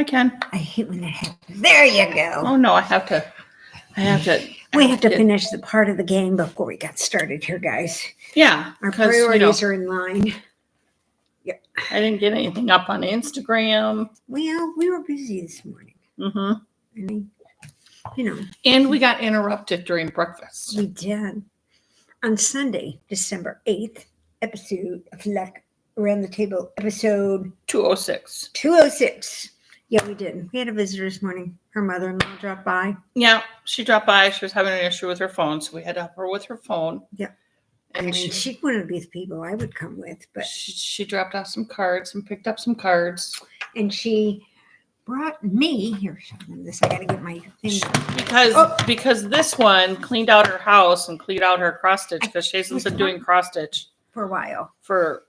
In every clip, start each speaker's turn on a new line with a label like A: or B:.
A: I can.
B: I hate when that happens. There you go.
A: Oh no, I have to.
B: We have to finish the part of the game before we got started here, guys.
A: Yeah.
B: Our priorities are in line.
A: Yeah. I didn't get anything up on Instagram.
B: Well, we were busy this morning.
A: Mm-hmm.
B: I mean, you know.
A: And we got interrupted during breakfast.
B: We did. On Sunday, December 8th, episode of Around the Table, episode
A: 206.
B: 206. Yeah, we did. We had a visitor this morning. Her mother-in-law dropped by.
A: Yeah, she dropped by. She was having an issue with her phone, so we had to help her with her phone.
B: Yeah.
A: And
B: I mean, she's one of these people I would come with, but
A: she dropped off some cards and picked up some cards.
B: And she brought me here. Show them this. I got to get my thing
A: because this one cleaned out her house and cleaned out her cross stitch because Shaislyn's been doing cross stitch
B: for a while.
A: For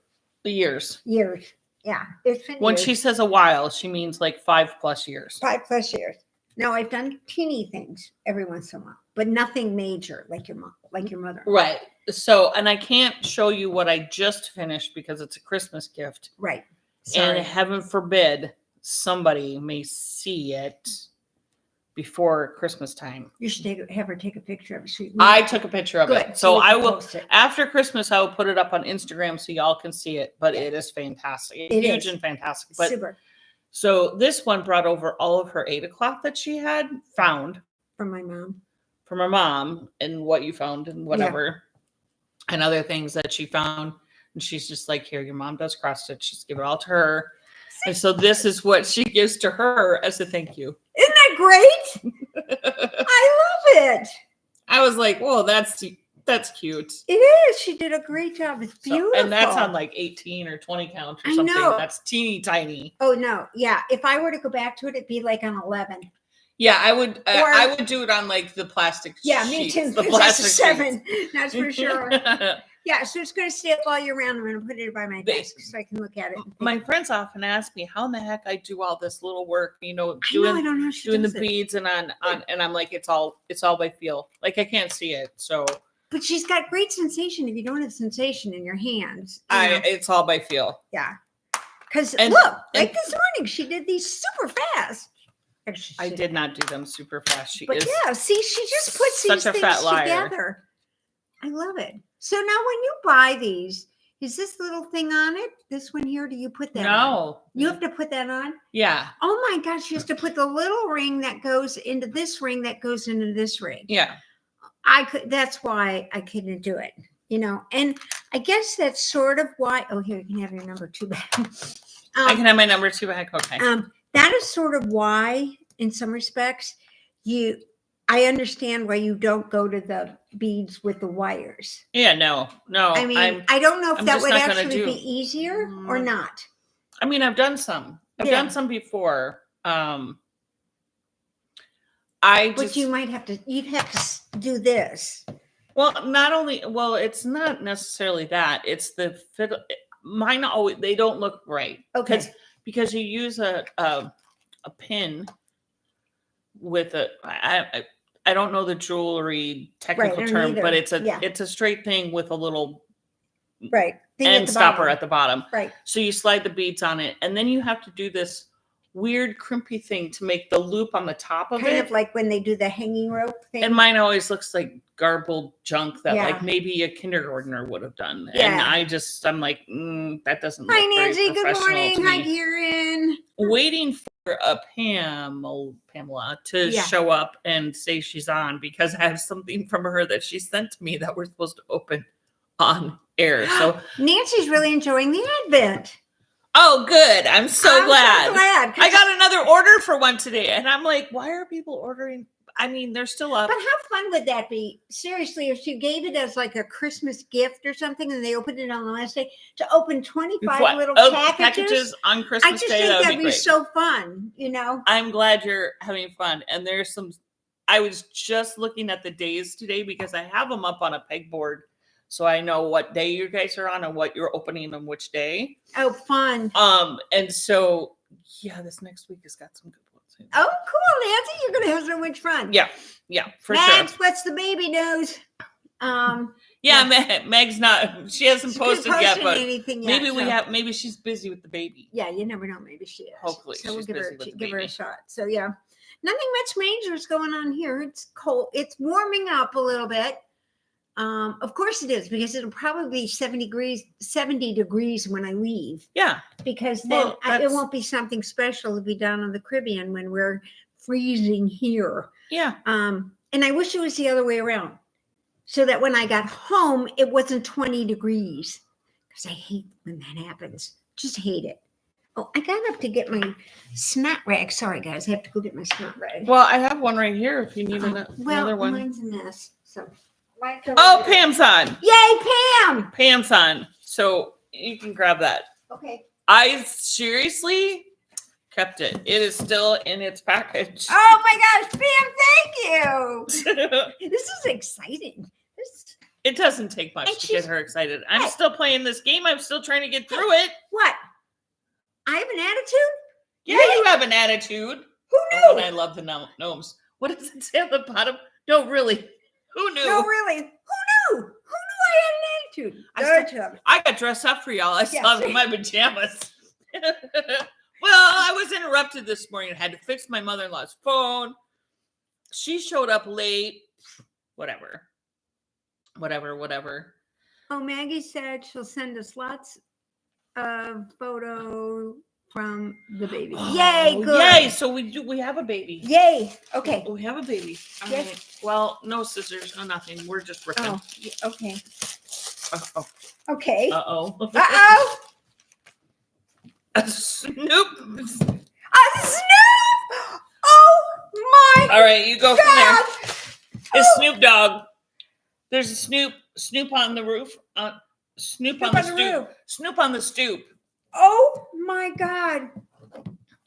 A: years.
B: Years. Yeah. It's been
A: when
B: years.
A: she says a while, she means like 5+ years.
B: 5+ years. Now I've done teeny things every once in a while, but nothing major like your mom, like your mother.
A: Right. So, and I can't show you what I just finished because it's a Christmas gift.
B: Right. Sorry.
A: And heaven forbid somebody may see it before Christmas time.
B: You should have her take a picture of it.
A: I took a picture of it. So I will,
B: post it.
A: after Christmas, I will put it up on Instagram so y'all can see it. But it is fantastic. It's huge and fantastic. But
B: super.
A: So this one brought over all of her Ada cloth that she had found.
B: From my mom.
A: From her mom and what you found and whatever. Yeah. And other things that she found. And she's just like, here, your mom does cross stitch. Just give it all to her. And so this is what she gives to her as a thank you.
B: Isn't that great? I love it.
A: I was like, whoa, that's cute.
B: It is. She did a great job. It's beautiful.
A: So, and that's on like 18 or 20 count or something. I know. That's teeny tiny.
B: Oh, no. Yeah. If I were to go back to it, it'd be like on 11.
A: Yeah, I would. I would do it on like the plastic.
B: Yeah,
A: sheets,
B: me too.
A: The plastic
B: 7. That's for sure. Yeah, so it's going to stay up all year round. I'm going to put it by my desk so I can look at it.
A: My friends often ask me how in the heck I do all this little work,
B: I don't know
A: doing the beads and on, and I'm like, it's all by feel. Like I can't see it, so.
B: But she's got great sensation. If you don't have sensation in your hands,
A: it's all by feel.
B: Yeah, because look, like this morning, she did these super fast.
A: I did not do them super fast.
B: See, she just puts these things together. I love it. So now when you buy these, is this little thing on it? This one here, do you put that on?
A: No.
B: You have to put that on?
A: Yeah.
B: Oh my gosh, you have to put the little ring that goes into this ring that goes into this ring.
A: Yeah.
B: That's why I couldn't do it, and I guess that's sort of why, here, you can have your number 2 back.
A: I can have my number 2 back. Okay.
B: That is sort of why, in some respects, I understand why you don't go to the beads with the wires.
A: Yeah, no.
B: I mean, I don't know if that would actually be easier or not.
A: I mean, I've done some. I've done some before.
B: But you'd have to do this.
A: Well, it's not necessarily that. It's the fit. Mine always, they don't look right.
B: Okay.
A: Because you use a pin with I don't know the jewelry technical term, but it's a straight thing with a little end stopper at the bottom.
B: Right.
A: So you slide the beads on it, and then you have to do this weird crimpy thing to make the loop on the top of it.
B: Kind of like when they do the hanging rope thing.
A: And mine always looks like garbled junk that like maybe a kindergartner would have done. Yeah. And I'm like, that doesn't look
B: Hi, Nancy. Good morning. Hi, Kieran.
A: Waiting for a Pamela to show up and say she's on because I have something from her that she sent to me that we're supposed to open on air. So
B: Nancy's really enjoying the Advent.
A: Oh, good. I'm so glad.
B: So glad.
A: I got another order for one today. And I'm like, why are people ordering? I mean, they're still up.
B: But how fun would that be? Seriously, if you gave it as like a Christmas gift or something and they opened it on the last day to open 25 little packages
A: on Christmas Day.
B: I just think that'd be so fun,
A: I'm glad you're having fun. And there's I was just looking at the days today because I have them up on a pegboard. So I know what day you guys are on and what you're opening on which day.
B: Oh, fun.
A: And so, this next week has got some good ones.
B: Oh, cool, Nancy. You're going to have so much fun.
A: Yeah, for
B: Max,
A: sure.
B: what's the baby news?
A: Meg's not. She hasn't posted yet, but
B: anything yet,
A: maybe she's busy with the baby.
B: Yeah, you never know. Maybe she is.
A: Hopefully,
B: so we'll give her a shot. So yeah, nothing much major is going on here. It's cold. It's warming up a little bit. Of course it is, because it'll probably be 70 degrees when I leave.
A: Yeah,
B: because then it won't be something special to be down in the Caribbean when we're freezing here.
A: Yeah.
B: And I wish it was the other way around, so that when I got home, it wasn't 20 degrees. Because I hate when that happens. Just hate it. Oh, I got up to get my snot rag. Sorry, guys. I have to go get my snot rag.
A: Well, I have one right here if you need another one.
B: Mine's a mess. So.
A: Pam's on.
B: Yay, Pam!
A: Pam's on. So you can grab that.
B: Okay.
A: I seriously kept it. It is still in its package.
B: Oh my gosh, Pam, thank you. This is exciting.
A: It doesn't take much to get her excited. I'm still playing this game. I'm still trying to get through it.
B: What? I have an attitude?
A: Yeah, you have an attitude.
B: Who knew?
A: Oh, and I love the gnomes. What does it say on the bottom? No, really. Who knew?
B: No, really. Who knew? Who knew I had an attitude?
A: I got dressed up for y'all. I still have my pajamas. Well, I was interrupted this morning. I had to fix my mother-in-law's phone. She showed up late. Whatever.
B: Oh, Maggie said she'll send us lots of photo from the baby. Yay, good.
A: Yay, so we have a baby.
B: Yay. Okay.
A: We have a baby. All
B: yes.
A: Right. Well, no scissors, no nothing. We're just ripping.
B: Oh, okay.
A: Uh-oh.
B: Okay.
A: Uh-oh.
B: Uh-oh.
A: A Snoop.
B: A Snoop! Oh my!
A: All right, you go
B: God.
A: from there. It's Snoop Dogg. There's a Snoop on the roof. Snoop on the stoop. Snoop on the stoop.
B: Oh my God!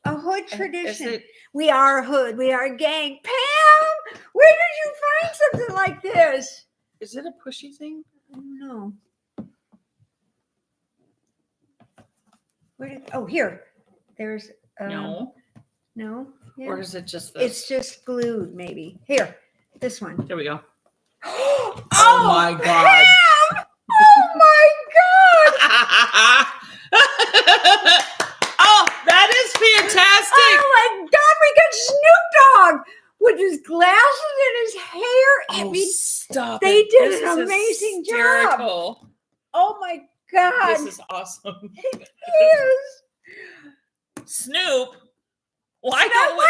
B: A hood tradition. We are a hood. We are a gang. Pam, where did you find something like this?
A: Is it a pushy thing?
B: I don't know. Here. There's
A: no.
B: Yeah.
A: Or is it just this?
B: It's just glued, maybe. Here, this one.
A: There we go.
B: Oh
A: my God!
B: Pam! Oh my God!
A: Oh, that is fantastic!
B: Oh my God! We got Snoop Dogg with his glasses and his hair.
A: Stop!
B: They did an amazing job. Oh my God!
A: This is awesome.
B: It is.
A: Snoop. Why
B: do
A: we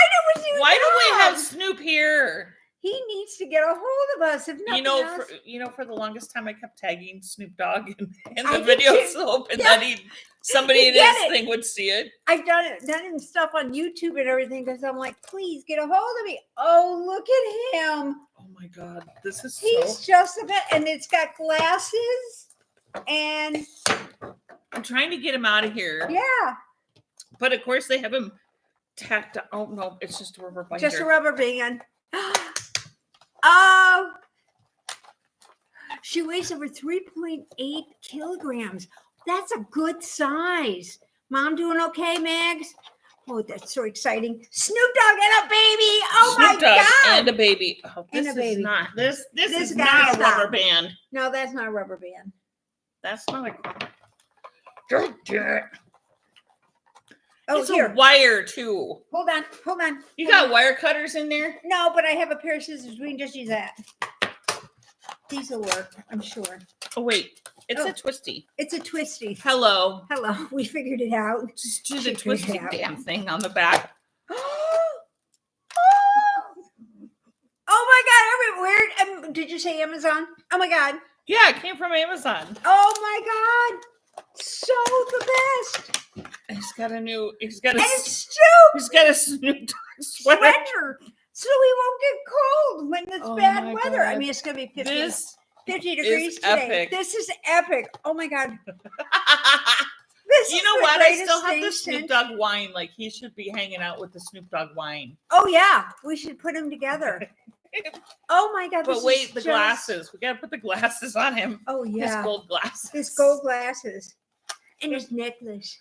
A: have Snoop here?
B: He needs to get a hold of us. If nothing else.
A: For the longest time, I kept tagging Snoop Dogg in the videos, hoping that somebody in his thing would see it.
B: I've done stuff on YouTube and everything because I'm like, please get a hold of me. Oh, look at him!
A: Oh my God,
B: He's just a bit, and it's got glasses, and
A: I'm trying to get him out of here.
B: Yeah,
A: but of course they have him tacked. Oh no, it's just a rubber band.
B: Just a rubber band. Oh, she weighs over 3.8 kilograms. That's a good size. Mom doing okay, Mags? Oh, that's so exciting. Snoop Dogg and a baby. Oh
A: Snoop
B: my God.
A: And a baby. Oh, this is not a rubber band.
B: No, that's not a rubber band.
A: That's not a
B: Oh,
A: it's a wire too.
B: Hold on.
A: You got wire cutters in there?
B: No, but I have a pair of scissors. We can just use that. These will work, I'm sure.
A: Oh, wait. It's a twisty.
B: It's a twisty.
A: Hello.
B: We figured it out.
A: Just do the twisty damn thing on the back.
B: Oh my God. Where did you say Amazon? Oh my God.
A: Yeah, it came from Amazon.
B: Oh my God. So the best.
A: He's got a Snoop Dogg sweater.
B: So we won't get cold when it's bad weather. God. I mean, it's going to be 50 degrees today.
A: Epic.
B: This is epic. Oh my God.
A: You know what? I still have the Snoop Dogg wine. Like, he should be hanging out with the Snoop Dogg wine.
B: Oh yeah. We should put them together. Oh my God.
A: But wait, the glasses. We got to put the glasses on him.
B: Oh yeah.
A: His gold glasses.
B: And his necklace.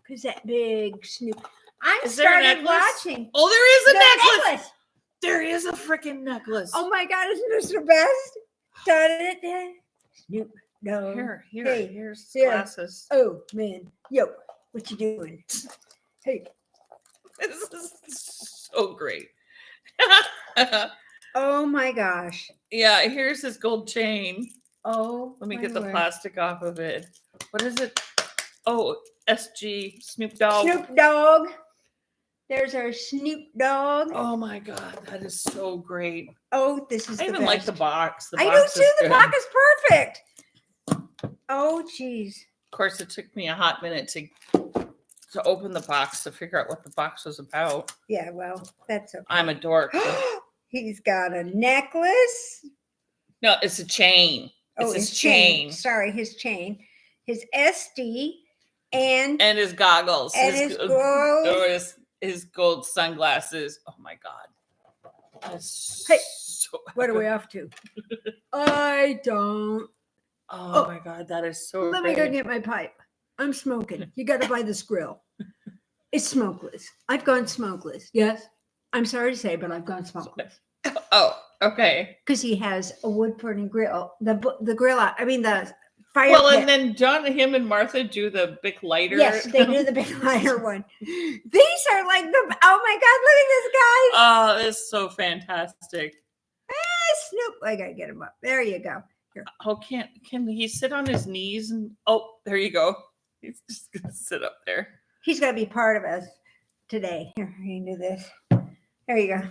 B: Because that big Snoop. I started watching.
A: Oh, there is a necklace. There is a freaking necklace.
B: Oh my God, isn't this the best? Da-da-da-da. Snoop Dogg.
A: Here's glasses.
B: Oh man, yo, what you doing? Hey,
A: this is so great.
B: Oh my gosh.
A: Yeah, here's his gold chain.
B: Oh,
A: let me get the plastic off of it. What is it? Oh, SG Snoop Dogg.
B: Snoop Dogg. There's our Snoop Dogg.
A: Oh my God, that is so great.
B: Oh, this is
A: I even like the box.
B: I do too. The box is perfect. Oh, geez.
A: Of course, it took me a hot minute to open the box to figure out what the box was about.
B: Yeah, well, that's okay.
A: I'm a dork.
B: He's got a necklace.
A: No, it's a chain. It's his chain.
B: Sorry, his chain. His SD and
A: his goggles.
B: And
A: his gold sunglasses. Oh my God.
B: Hey, what are we off to? I don't.
A: Oh my God, that is so
B: Let me go get my pipe. I'm smoking. You got to buy this grill. It's smokeless. I've gone smokeless. Yes. I'm sorry to say, but I've gone smokeless.
A: Oh, okay.
B: Because he has a wood burning grill. The grill, the fire
A: Well,
B: pit.
A: and then him and Martha do the big lighter.
B: Yes, they do the big lighter one. These are like oh my God, look at this guy.
A: Oh, it's so fantastic.
B: Snoop. I got to get him up. There you go. Here.
A: Oh, can he sit on his knees? And oh, there you go. He's just going to sit up there.
B: He's going to be part of us today. Here, you can do this. There you go.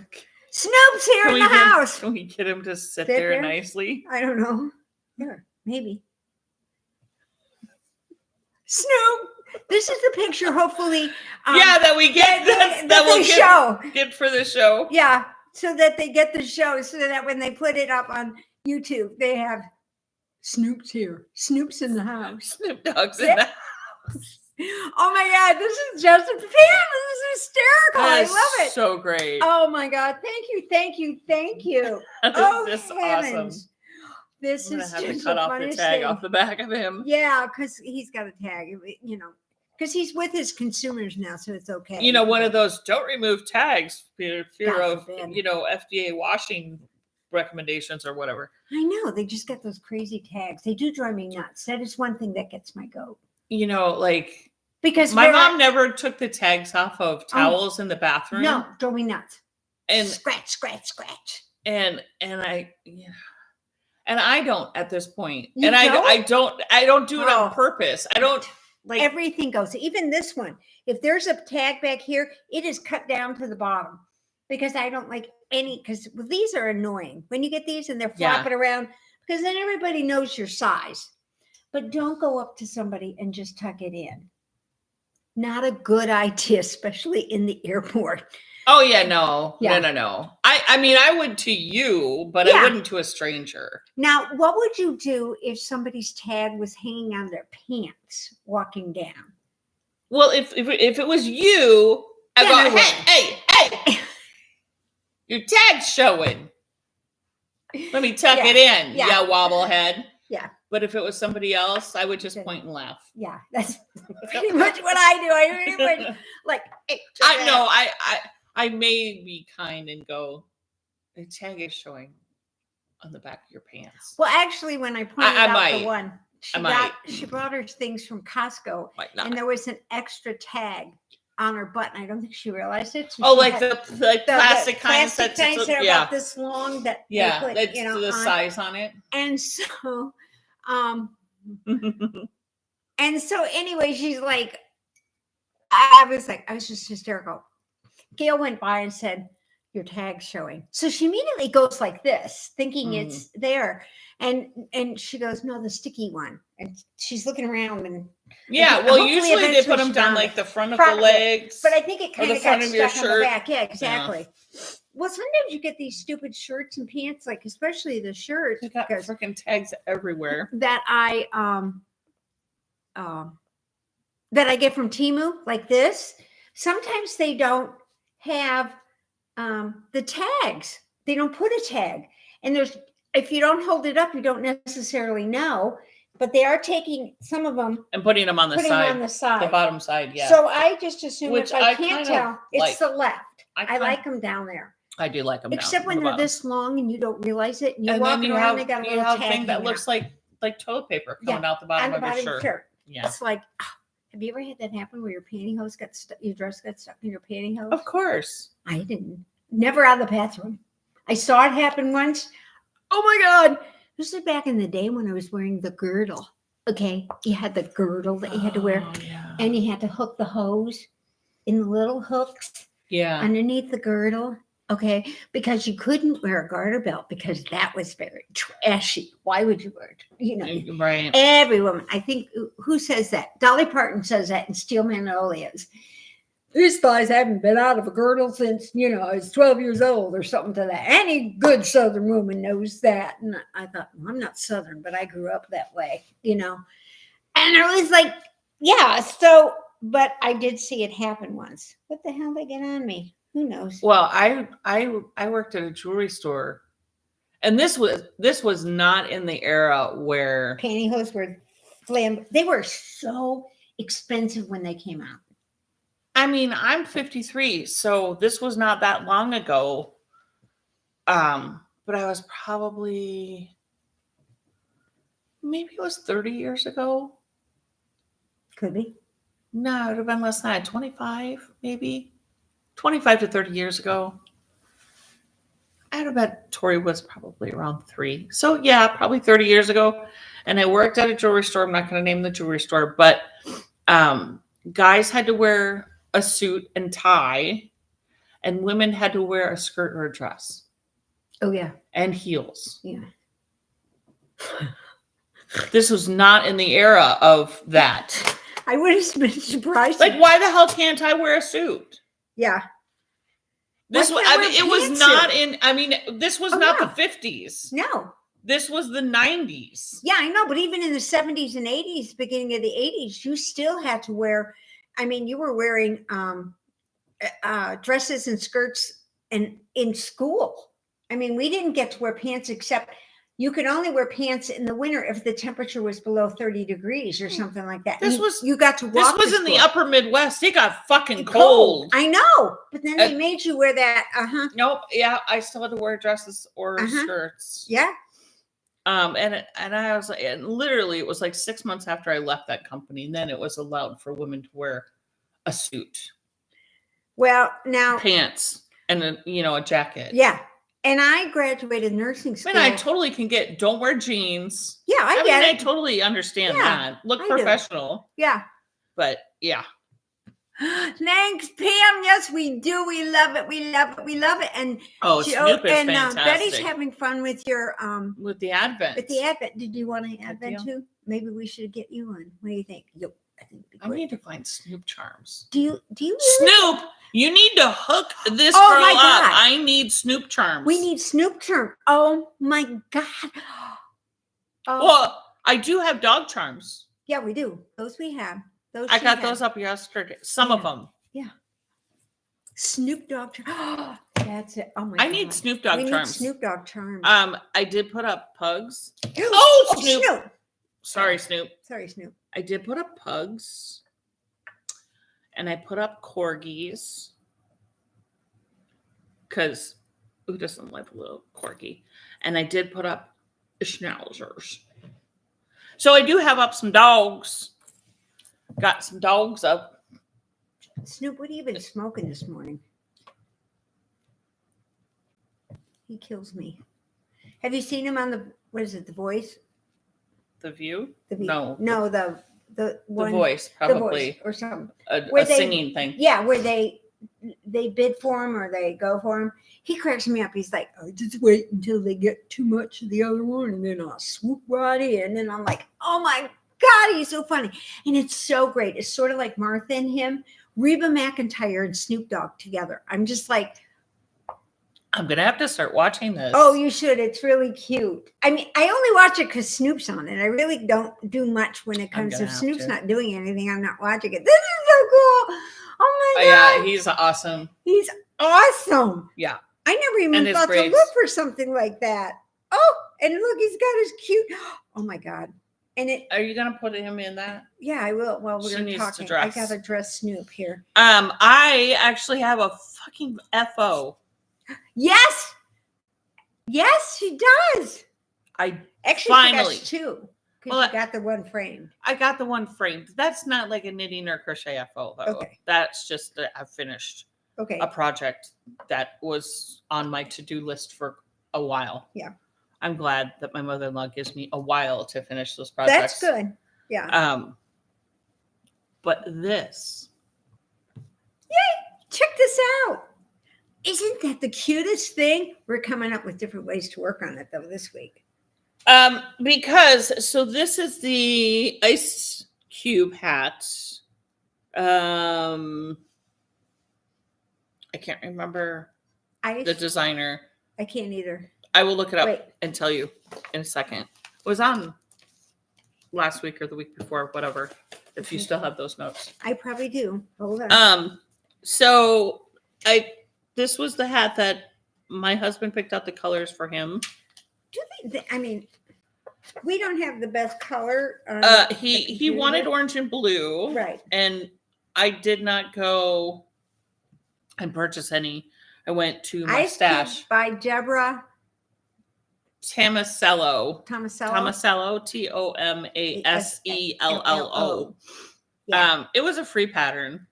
B: Snoop's here in the house.
A: Can we get him to sit there nicely?
B: I don't know. Here, maybe. Snoop. This is the picture, hopefully.
A: That we get that we'll get for the show.
B: Yeah, so that they get the show, so that when they put it up on YouTube, they have Snoop's here. Snoop's in the house.
A: Snoop Dogg's in the house.
B: Oh my God, this is just a fan. This is hysterical. I love it.
A: So great.
B: Oh my God. Thank you.
A: This is awesome.
B: This
A: I'm
B: is
A: gonna have
B: just
A: to cut
B: the
A: off the
B: funniest
A: tag
B: thing.
A: off the back of him.
B: Yeah, because he's got a tag, because he's with his consumers now, so it's okay.
A: One of those don't remove tags fear of
B: forbid.
A: FDA washing recommendations or whatever.
B: I know, they just got those crazy tags. They do drive me nuts. That is one thing that gets my goat.
A: Because my mom never took the tags off of towels in the bathroom.
B: No, drove me nuts.
A: And
B: scratch.
A: And I don't at this point.
B: You
A: and
B: don't?
A: I don't do it on purpose. I don't
B: everything goes. Even this one. If there's a tag back here, it is cut down to the bottom because I don't like any. Because these are annoying when you get these and they're flopping around. Because then everybody knows your size. But don't go up to somebody and just tuck it in. Not a good idea, especially in the airport.
A: Oh yeah, no. I mean, I would to you, but I wouldn't to a stranger.
B: Now, what would you do if somebody's tag was hanging on their pants walking down?
A: Well, if it was you, I'd go, hey, your tag's showing. Let me tuck it in, you wobblehead.
B: Yeah.
A: But if it was somebody else, I would just point and laugh.
B: Yeah, that's pretty much what I do. I pretty much hey,
A: I know. I may be kind and go, the tag is showing on the back of your pants.
B: Well, actually, when I pointed out the one, she brought her things from Costco, and there was an extra tag on her butt, and I don't think she realized it. So
A: the plastic kinds that
B: are about this long that
A: they put, the size on it.
B: And so, anyway, she's like, I was just hysterical. Gail went by and said, your tag's showing. So she immediately goes like this, thinking it's there. And she goes, no, the sticky one. And she's looking around and
A: usually they put them down like the front of the legs.
B: But I think it kind of got stuck on the back. Yeah, exactly. Yeah. Well, sometimes you get these stupid shirts and pants, especially the shirts.
A: They got freaking tags everywhere.
B: That I get from Temu, like this. Sometimes they don't have the tags. They don't put a tag. And if you don't hold it up, you don't necessarily know. But they are taking some of them
A: and putting them on the side. The bottom side, yeah.
B: So I just assume, if I can't tell, it's
A: like,
B: the left. I like them down there.
A: I do like them.
B: Except when they're this long and you don't realize it. And you
A: and
B: walk
A: then you
B: around,
A: have,
B: they got a
A: you
B: little
A: have a
B: tag
A: thing that looks like toilet paper coming out the bottom of your shirt. Yeah.
B: It's like, have you ever had that happen where your pantyhose got stuck, your dress got stuck in your pantyhose?
A: Of course.
B: I didn't. Never out of the bathroom. I saw it happen once. Oh my God. This is back in the day when I was wearing the girdle. Okay. You had the girdle that you had to wear.
A: Yeah.
B: And you had to hook the hose in the little hooks.
A: Yeah.
B: Underneath the girdle. Okay. Because you couldn't wear a garter belt because that was very trashy. Why would you wear it? You know,
A: right.
B: Every woman. I think, who says that? Dolly Parton says that in Steel Magnolias. These thighs haven't been out of a girdle since, I was 12 years old or something to that. Any good Southern woman knows that. And I thought, well, I'm not Southern, but I grew up that way, And I was like, yeah. So, but I did see it happen once. What the hell they get on me? Who knows?
A: Well, I worked at a jewelry store, and this was not in the era where
B: pantyhose were they were so expensive when they came out.
A: I mean, I'm 53, so this was not that long ago. But I was probably, maybe it was 30 years ago.
B: Could be.
A: No, it would have been less than that. 25, maybe 25 to 30 years ago. I would bet Tori was probably around 3. So yeah, probably 30 years ago. And I worked at a jewelry store. I'm not going to name the jewelry store, but guys had to wear a suit and tie, and women had to wear a skirt or a dress.
B: Oh yeah.
A: And heels.
B: Yeah.
A: This was not in the era of that.
B: I would have been surprised.
A: Like, why the hell can't I wear a suit?
B: Yeah.
A: This was, it was not in, this was not the 50s.
B: No.
A: This was the 90s.
B: Yeah, I know. But even in the 70s and 80s, beginning of the 80s, you still had to wear, you were wearing dresses and skirts and in school. We didn't get to wear pants, except you could only wear pants in the winter if the temperature was below 30 degrees or something like that. You got to walk.
A: This was in the upper Midwest. It got fucking cold.
B: I know. But then they made you wear that.
A: Nope. Yeah, I still had to wear dresses or skirts.
B: Yeah.
A: And I was like, and literally it was like 6 months after I left that company, and then it was allowed for women to wear a suit.
B: Well, now
A: pants and a jacket.
B: Yeah. And I graduated nursing school.
A: I totally can don't wear jeans.
B: Yeah, I get it.
A: I totally understand that. Look professional.
B: Yeah.
A: But yeah.
B: Thanks, Pam. Yes, we do. We love it. We love it. We love it. And
A: Snoop is fantastic.
B: Betty's having fun with your
A: with the Advent.
B: With the Advent. Did you want an Advent too? Maybe we should get you one. What do you think? Yep.
A: I need to find Snoop charms.
B: Do you really?
A: Snoop? You need to hook this girl up. I need Snoop charms.
B: We need Snoop charms. Oh my God.
A: Well, I do have dog charms.
B: Yeah, we do. Those we have.
A: I got those up yesterday. Some of them.
B: Yeah. Snoop Dogg charms. That's it. Oh my God.
A: I need Snoop Dogg charms.
B: We need Snoop Dogg charms.
A: I did put up pugs.
B: Snoop.
A: Sorry, Snoop.
B: Sorry, Snoop.
A: I did put up pugs. And I put up corgis. Because who doesn't like a little corgi? And I did put up schnauzers. So I do have up some dogs. Got some dogs up.
B: Snoop, what have you been smoking this morning? He kills me. Have you seen him on The Voice?
A: The View?
B: No, the one,
A: The Voice, probably.
B: The Voice or something.
A: A singing thing.
B: Yeah, where they bid for him or they go for him. He cracks me up. He's like, "Oh, just wait until they get too much of the other one, and then I'll swoop right in." And I'm like, "Oh my God, he's so funny." And it's so great. It's sort of like Martha and him, Reba McEntire and Snoop Dogg together. I'm just like,
A: I'm going to have to start watching this.
B: Oh, you should. It's really cute. I only watch it because Snoop's on it. I really don't do much when it comes to Snoop's not doing anything. I'm not watching it. This is so cool. Oh my God.
A: Yeah, he's awesome.
B: He's awesome.
A: Yeah.
B: I never even thought to look for something like that. Oh, and look, he's got his cute. Oh my God. And
A: are you gonna put him in that?
B: Yeah, I will. Well, we're gonna talk. I gotta dress Snoop here.
A: I actually have a fucking FO
B: Yes. Yes, she does.
A: I
B: Actually
A: finally
B: she got 2. Because
A: Well,
B: you got the one framed.
A: I got the one framed. That's not like a knitting or crochet FO though.
B: Okay.
A: That's just that I finished
B: Okay.
A: a project that was on my to-do list for a while.
B: Yeah.
A: I'm glad that my mother-in-law gives me a while to finish those projects.
B: That's good. Yeah.
A: But this.
B: Yay! Check this out. Isn't that the cutest thing? We're coming up with different ways to work on it though this week.
A: Because so this is the ice cube hat. I can't remember the designer.
B: I can't either.
A: I will look it up and tell you in a second. It was on last week or the week before, whatever. If you still have those notes.
B: I probably do. Hold on.
A: So this was the hat that my husband picked out the colors for him.
B: I mean, we don't have the best color.
A: He wanted orange and blue.
B: Right.
A: And I did not go and purchase any. I went to my stash.
B: By Deborah
A: Tomasello.
B: Tomasello.
A: Tomasello. Yeah. It was a free pattern.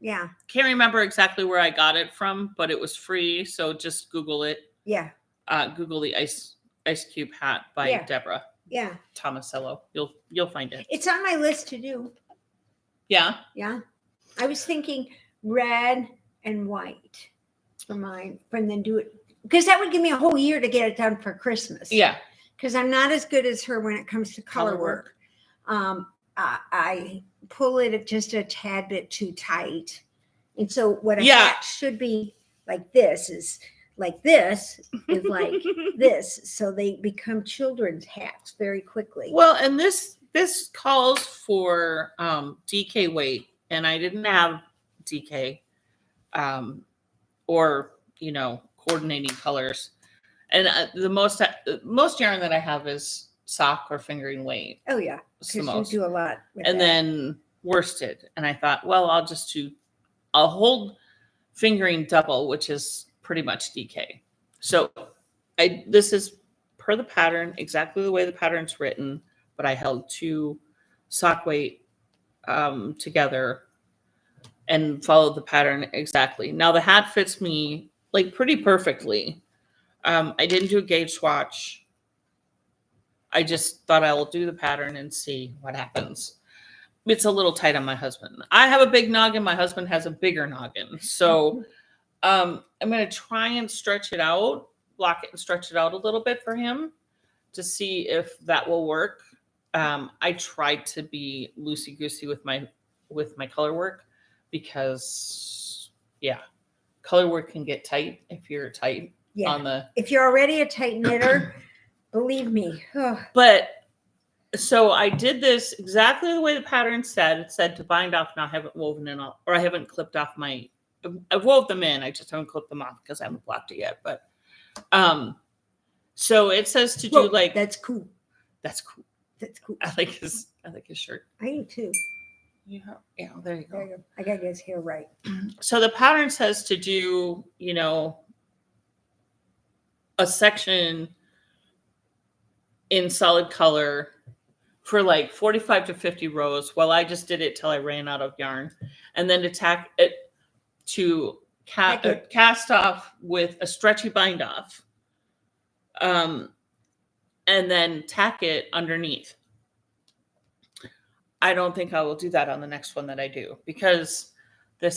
B: Yeah.
A: Can't remember exactly where I got it from, but it was free. So just Google it.
B: Yeah.
A: Google the ice cube hat by Deborah.
B: Yeah.
A: Tomasello. You'll find it.
B: It's on my list to do.
A: Yeah.
B: Yeah. I was thinking red and white for mine, and then do it because that would give me a whole year to get it done for Christmas.
A: Yeah.
B: Because I'm not as good as her when it comes to color work. I pull it just a tad bit too tight. And so what a hat should be like this is like this. So they become children's hats very quickly.
A: Well, and this calls for DK weight, and I didn't have DK or coordinating colors. And the most yarn that I have is sock or fingering weight.
B: Oh yeah, because you do a lot with
A: and
B: that.
A: Then worsted, and I thought, well, I'll hold fingering double, which is pretty much DK. So this is per the pattern, exactly the way the pattern's written, but I held 2 sock weight together and followed the pattern exactly. Now the hat fits me like pretty perfectly. I didn't do a gauge swatch. I just thought I will do the pattern and see what happens. It's a little tight on my husband. I have a big noggin. My husband has a bigger noggin. So I'm going to try and stretch it out, block it and stretch it out a little bit for him to see if that will work. I tried to be loosey-goosey with my color work because, color work can get tight if you're tight on the...
B: If you're already a tight knitter, believe me.
A: But so I did this exactly the way the pattern said. It said to bind off, and I haven't woven in all, or I haven't clipped off I've wove them in. I just haven't clipped them off because I haven't blocked it yet. But so it says to do like...
B: That's cool.
A: That's cool.
B: That's cool.
A: I like his shirt.
B: I do too.
A: Yeah, there you go.
B: I got his hair right.
A: So the pattern says to do, a section in solid color for like 45 to 50 rows. Well, I just did it till I ran out of yarn, and then to tack it to cast off with a stretchy bind off, and then tack it underneath. I don't think I will do that on the next one that I do because the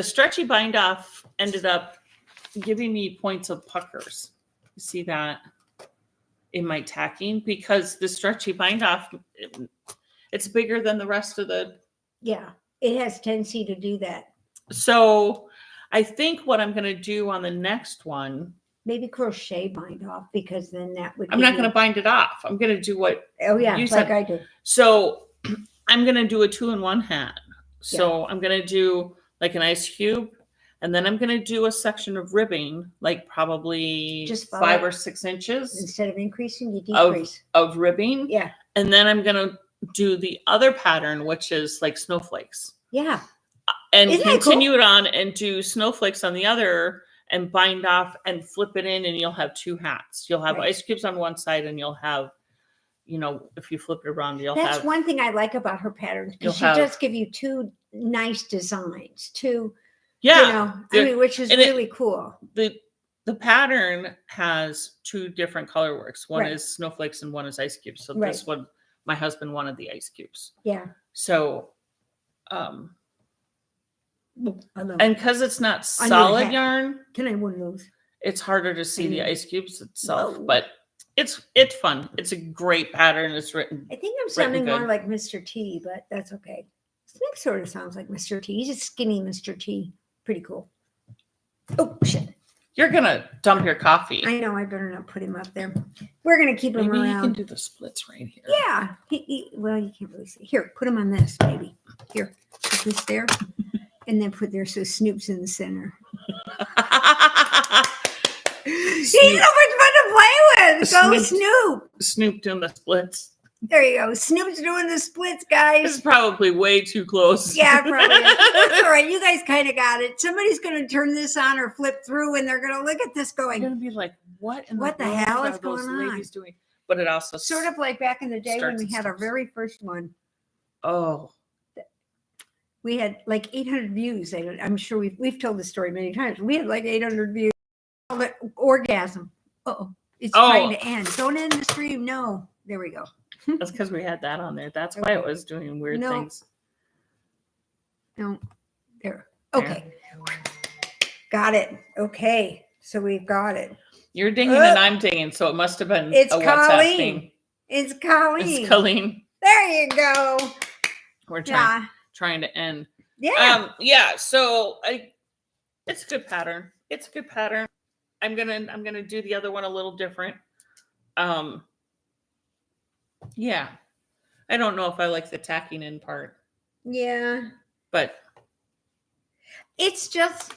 A: stretchy bind off ended up giving me points of puckers. You see that in my tacking because the stretchy bind off, it's bigger than the rest of the...
B: Yeah, it has tendency to do that.
A: So I think what I'm going to do on the next one...
B: Maybe crochet bind off because then that would...
A: I'm not going to bind it off. I'm going to do what...
B: Oh yeah, you said. I do.
A: So I'm going to do a 2-in-1 hat. So I'm going to do like an ice cube, and then I'm going to do a section of ribbing, like probably just 5 or 6 inches.
B: Instead of increasing, you decrease.
A: Of ribbing.
B: Yeah.
A: And then I'm going to do the other pattern, which is like snowflakes.
B: Yeah.
A: and
B: Isn't that
A: continue
B: cool?
A: it on and do snowflakes on the other and bind off and flip it in, and you'll have two hats. You'll have ice cubes on one side, and you'll have, if you flip it around,
B: That's one thing I like about her patterns, because she does give you two nice designs, which is really cool.
A: The pattern has two different color works. One is snowflakes and one is ice cubes. So this one, my husband wanted the ice cubes.
B: Yeah.
A: So, and because it's not solid yarn,
B: can I one of those?
A: It's harder to see the ice cubes itself, but it's fun. It's a great pattern. It's written.
B: I think I'm sounding more like Mr. T, but that's okay. Snake sort of sounds like Mr. T. He's a skinny Mr. T. Pretty cool. Oh shit!
A: You're gonna dump your coffee.
B: I know. I better not put him up there. We're gonna keep him around.
A: Maybe you can do the splits right here.
B: Yeah. Well, you can't really see. Here, put him on this, baby. Here, put this there, and then put there so Snoop's in the center. He's so much fun to play with. Go Snoop.
A: Snoop doing the splits.
B: There you go. Snoop's doing the splits, guys.
A: It's probably way too close.
B: Yeah, probably. That's all right. You guys kind of got it. Somebody's going to turn this on or flip through, and they're going to look at this going,
A: they're going to be like, what the
B: hell is going on?
A: Ladies doing? But it also
B: sort of like back in the day when we had our very first one.
A: Oh.
B: We had like 800 views. I'm sure we've told the story many times. We had like 800 views. Orgasm. Uh-oh. It's trying to end. Don't end the stream. No. There we go.
A: That's because we had that on there. That's why it was doing weird things.
B: No. There. Okay. Got it. Okay. So we've got it.
A: You're dinging and I'm dinging, so it must have been
B: it's
A: a WhatsApp thing.
B: It's Colleen.
A: It's Colleen.
B: There you go.
A: We're trying to end.
B: Yeah.
A: So it's a good pattern. It's a good pattern. I'm gonna do the other one a little different. Yeah. I don't know if I like the tacking in part.
B: Yeah.
A: But
B: it's just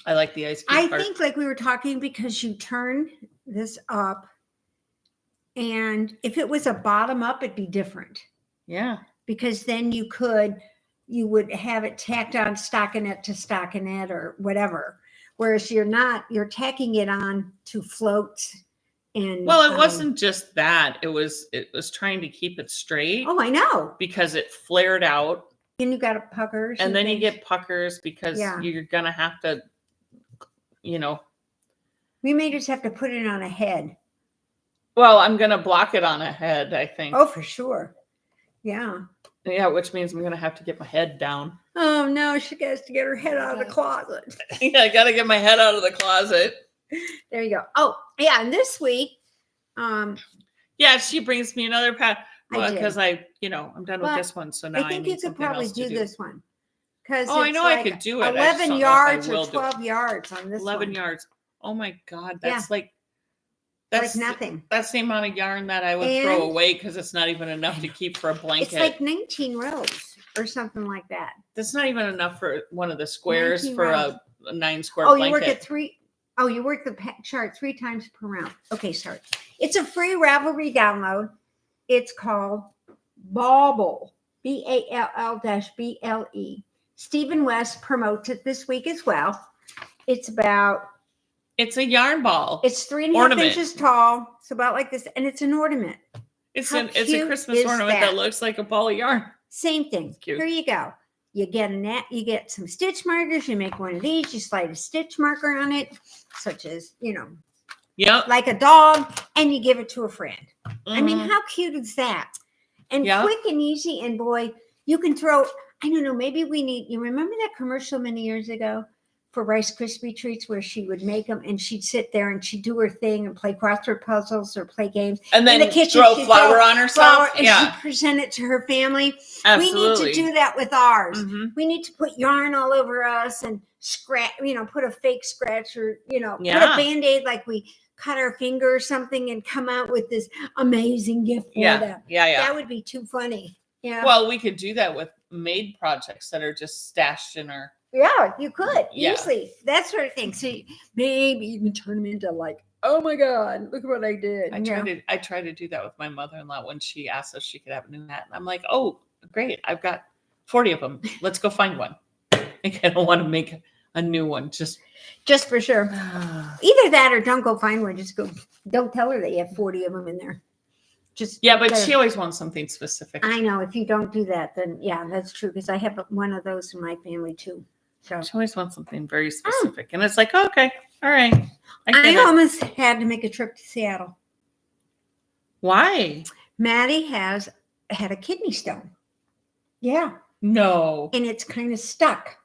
A: I like the ice cube part.
B: think like we were talking, because you turn this up, and if it was a bottom up, it'd be different.
A: Yeah. Because
B: then you would have it tacked on stockinette to stockinette or whatever. Whereas you're tacking it on to floats. And
A: it wasn't just that. It was trying to keep it straight.
B: Oh, I know.
A: Because it flared out.
B: And you got puckers.
A: And then you get puckers because you're gonna have to,
B: We may just have to put it on a head.
A: Well, I'm gonna block it on a head, I think.
B: Oh, for sure. Yeah.
A: Yeah, which means I'm gonna have to get my head down.
B: Oh no, she has to get her head out of the closet.
A: Yeah, I gotta get my head out of the closet.
B: There you go. Oh, yeah, and this week,
A: she brings me another pattern. Well, because I'm done with this one, so now
B: I think you could probably do this one. Because
A: I know I could do it.
B: 11 yards or 12 yards on this
A: 11 yards. Oh my God, that's
B: that's nothing.
A: That's the amount of yarn that I would throw away because it's not even enough to keep for a blanket.
B: It's like 19 rows or something like that.
A: That's not even enough for one of the squares for a 9-square blanket.
B: You work at 3. Oh, you work the chart 3 times per round. Okay, sorry. It's a free Ravelry download. It's called Bauble, BALL-BLE. Stephen West promotes it this week as well. It's a yarn ball. It's 3.5 inches tall. It's about like this, and it's an ornament.
A: It's a Christmas ornament that looks like a ball of yarn.
B: Same thing. Here you go. You get some stitch markers. You make one of these. You slide a stitch marker on it, such as like a dog, and you give it to a friend. Mm-hmm. I mean, how cute is that? And quick and easy. And boy, you can throw. I don't know. Maybe you remember that commercial many years ago for Rice Krispie treats where she would make them and she'd sit there and she'd do her thing and play crossword puzzles or play games.
A: And then in the kitchen, throw flour on herself.
B: And she'd present it to her family.
A: Absolutely.
B: We need to do that with ours. Mm-hmm. We need to put yarn all over us and scratch, put a fake scratch or, put a Band-Aid like we cut our finger or something and come out with this amazing gift for them.
A: Yeah.
B: That would be too funny. Yeah.
A: Well, we could do that with made projects that are just stashed in our.
B: Yeah, you could easily. That sort of thing. So maybe you can turn them into like, oh my God, look at what I did.
A: I tried to do that with my mother-in-law when she asked if she could have a new hat. And I'm like, oh, great. I've got 40 of them. Let's go find one. think I don't want to make a new one. Just
B: for sure. Either that or don't go find one. Just go. Don't tell her that you have 40 of them in there.
A: But she always wants something specific.
B: I know. If you don't do that, then yeah, that's true. Because I have one of those in my family too. So
A: she always wants something very specific, and it's like, okay, all right.
B: I almost had to make a trip to Seattle.
A: Why?
B: Maddie had a kidney stone. Yeah.
A: No.
B: And it's kind of stuck.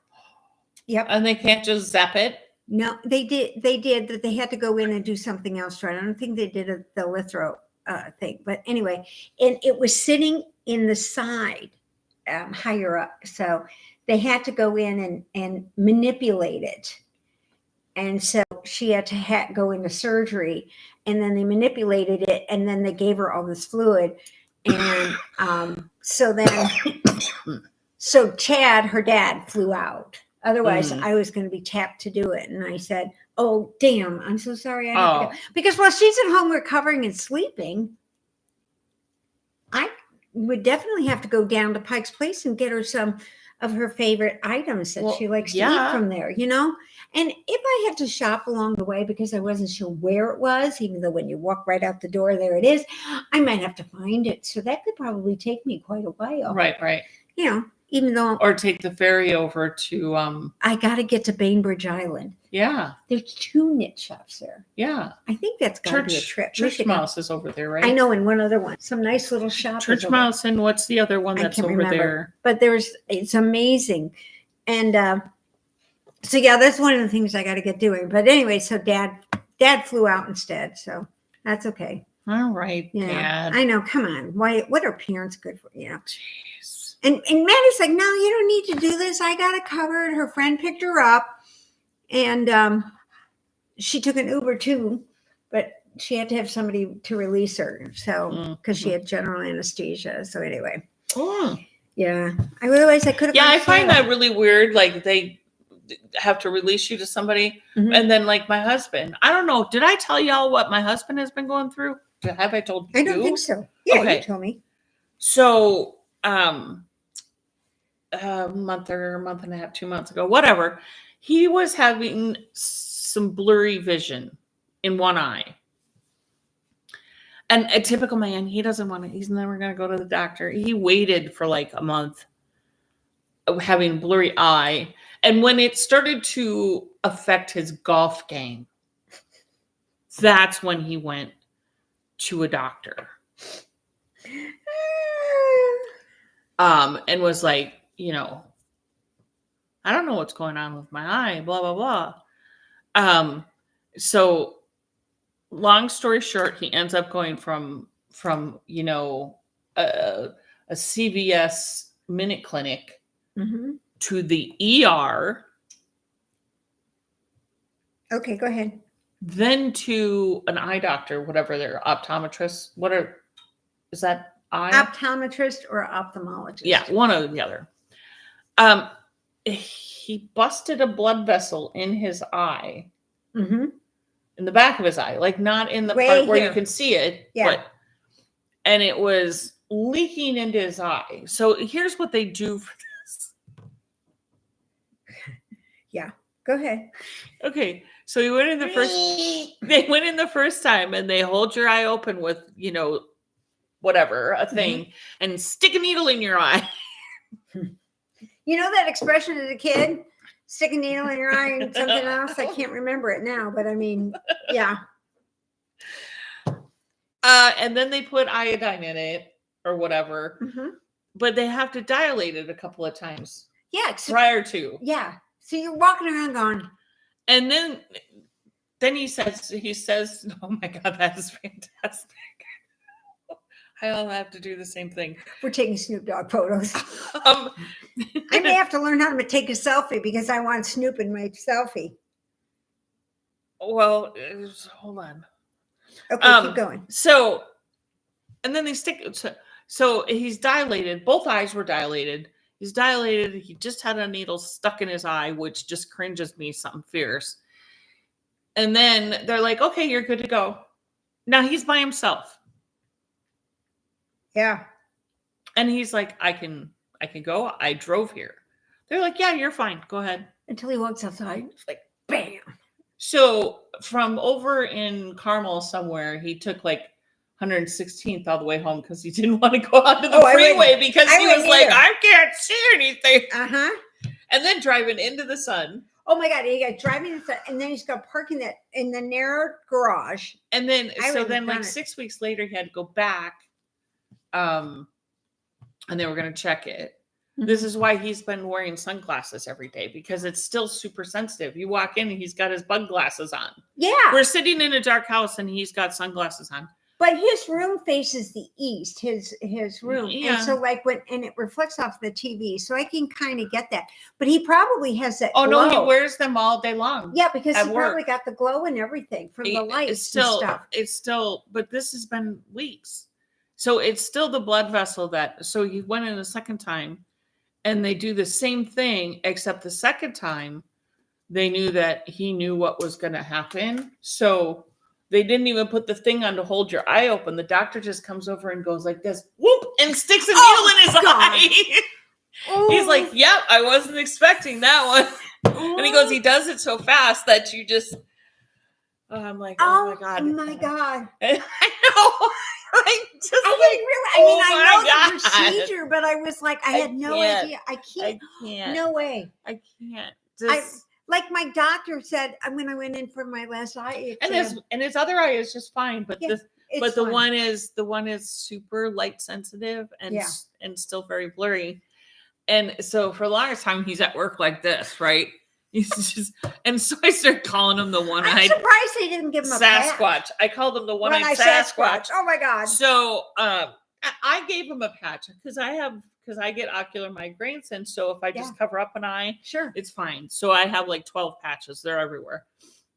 B: Yep.
A: And they can't just zap it?
B: No, they did, but they had to go in and do something else to it. I don't think they did the lithro thing. But anyway, and it was sitting in the side higher up. So they had to go in and manipulate it. And so she had to go into surgery, and then they manipulated it, and then they gave her all this fluid. And so Chad, her dad, flew out. Otherwise, I was going to be tapped to do it. And I said, oh, damn, I'm so sorry. I have to go. Because while she's at home recovering and sleeping, I would definitely have to go down to Pike's Place and get her some of her favorite items that she likes to eat from there, you know? And if I had to shop along the way because I wasn't sure where it was, even though when you walk right out the door, there it is, I might have to find it. So that could probably take me quite a while.
A: Right.
B: You know, even though.
A: Or take the ferry over to.
B: I got to get to Bainbridge Island.
A: Yeah.
B: There's 2 knit shops there.
A: Yeah.
B: I think that's got to be a trip.
A: Church Mouse is over there, right?
B: I know, and one other one. Some nice little shop.
A: Church Mouse, and what's the other one that's over there?
B: But it's amazing. And so, yeah, that's one of the things I got to get doing. But anyway, so dad flew out instead. So that's okay.
A: All right,
B: Dad. I know. Come on. What are parents good for? You know? Jeez. And Maddie's like, no, you don't need to do this. I got it covered. Her friend picked her up. And she took an Uber too, but she had to have somebody to release her. So, because she had general anesthesia. So anyway. Yeah. Otherwise I could have.
A: Yeah, I find that really weird. Like they have to release you to somebody. And then like my husband, I don't know. Did I tell y'all what my husband has been going through? Have I told you?
B: I don't think so. Yeah, okay. You told me.
A: So, a month and a half, 2 months ago, whatever, he was having some blurry vision in one eye. And a typical man, he doesn't want to, he's never going to go to the doctor. He waited for like a month of having blurry eye. And when it started to affect his golf game, that's when he went to a doctor. And was like, you know, I don't know what's going on with my eye, blah, blah, blah. So long story short, he ends up going from, you know, a CVS minute clinic to the ER.
B: Okay, go ahead.
A: Then to an eye doctor, whatever they're optometrists. Is that eye?
B: Optometrist or ophthalmologist?
A: Yeah, one or the other. He busted a blood vessel in his eye. In the back of his eye, like not in the part where you can see it.
B: Yeah.
A: And it was leaking into his eye. So here's what they do for this.
B: Yeah, go ahead.
A: Okay, so he went in the first. They went in the first time, and they hold your eye open with, you know, whatever, a thing, and stick a needle in your eye.
B: You know that expression as a kid? Stick a needle in your eye and something else? I can't remember it now, but I mean, yeah.
A: And then they put iodine in it or whatever. But they have to dilate it a couple of times.
B: Yeah.
A: Prior to.
B: Yeah. So you're walking around going.
A: And then he says, oh my God, that is fantastic. I'll have to do the same thing.
B: We're taking Snoop Dogg photos. I may have to learn how to take a selfie because I want Snoop in my selfie.
A: Well, hold on.
B: Okay, keep going.
A: So, and then they stick. So he's dilated. Both eyes were dilated. He's dilated. He just had a needle stuck in his eye, which just cringes me something fierce. And then they're like, okay, you're good to go. Now he's by himself.
B: Yeah.
A: And he's like, I can go. I drove here. They're like, yeah, you're fine. Go ahead.
B: Until he walks outside. It's like, bam.
A: So from over in Carmel somewhere, he took like 116th all the way home because he didn't want to go onto the freeway because he was like, I can't see anything.
B: Uh-huh.
A: And then driving into the sun.
B: Oh my God, he got driving in the sun, and then he's got parking that in the narrow garage.
A: And then like 6 weeks later, he had to go back. And they were going to check it. This is why he's been wearing sunglasses every day, because it's still super sensitive. You walk in and he's got his bug glasses on.
B: Yeah.
A: We're sitting in a dark house and he's got sunglasses on.
B: But his room faces the east, his room.
A: Yeah.
B: And so and it reflects off the TV. So I can kind of get that. But he probably has that glow.
A: No, he wears them all day long.
B: Yeah, because he probably got the glow and everything from the lights and stuff.
A: It's still, but this has been weeks. So it's still the blood vessel so he went in a second time. And they do the same thing, except the second time they knew that he knew what was going to happen. So they didn't even put the thing on to hold your eye open. The doctor just comes over and goes like this, whoop, and sticks a needle in his eye. He's like, yep, I wasn't expecting that one. And he goes, he does it so fast that you just, I'm like, oh my God.
B: Oh my God.
A: I know. I
B: know the procedure, but I was like, I had no idea. I can't. No way.
A: I can't.
B: Like my doctor said when I went in for my last eye exam.
A: And his other eye is just fine, but the one is super light sensitive and still very blurry. And so for the longest time he's at work like this, right? He's just, and so I started calling him the one-eyed.
B: I'm surprised they didn't give him a
A: Sasquatch.
B: patch.
A: I called him the one-eyed Sasquatch.
B: Oh my God!
A: So I gave him a patch because I get ocular migraines, and so if I just cover up an eye,
B: sure,
A: it's fine. So I have like 12 patches; they're everywhere.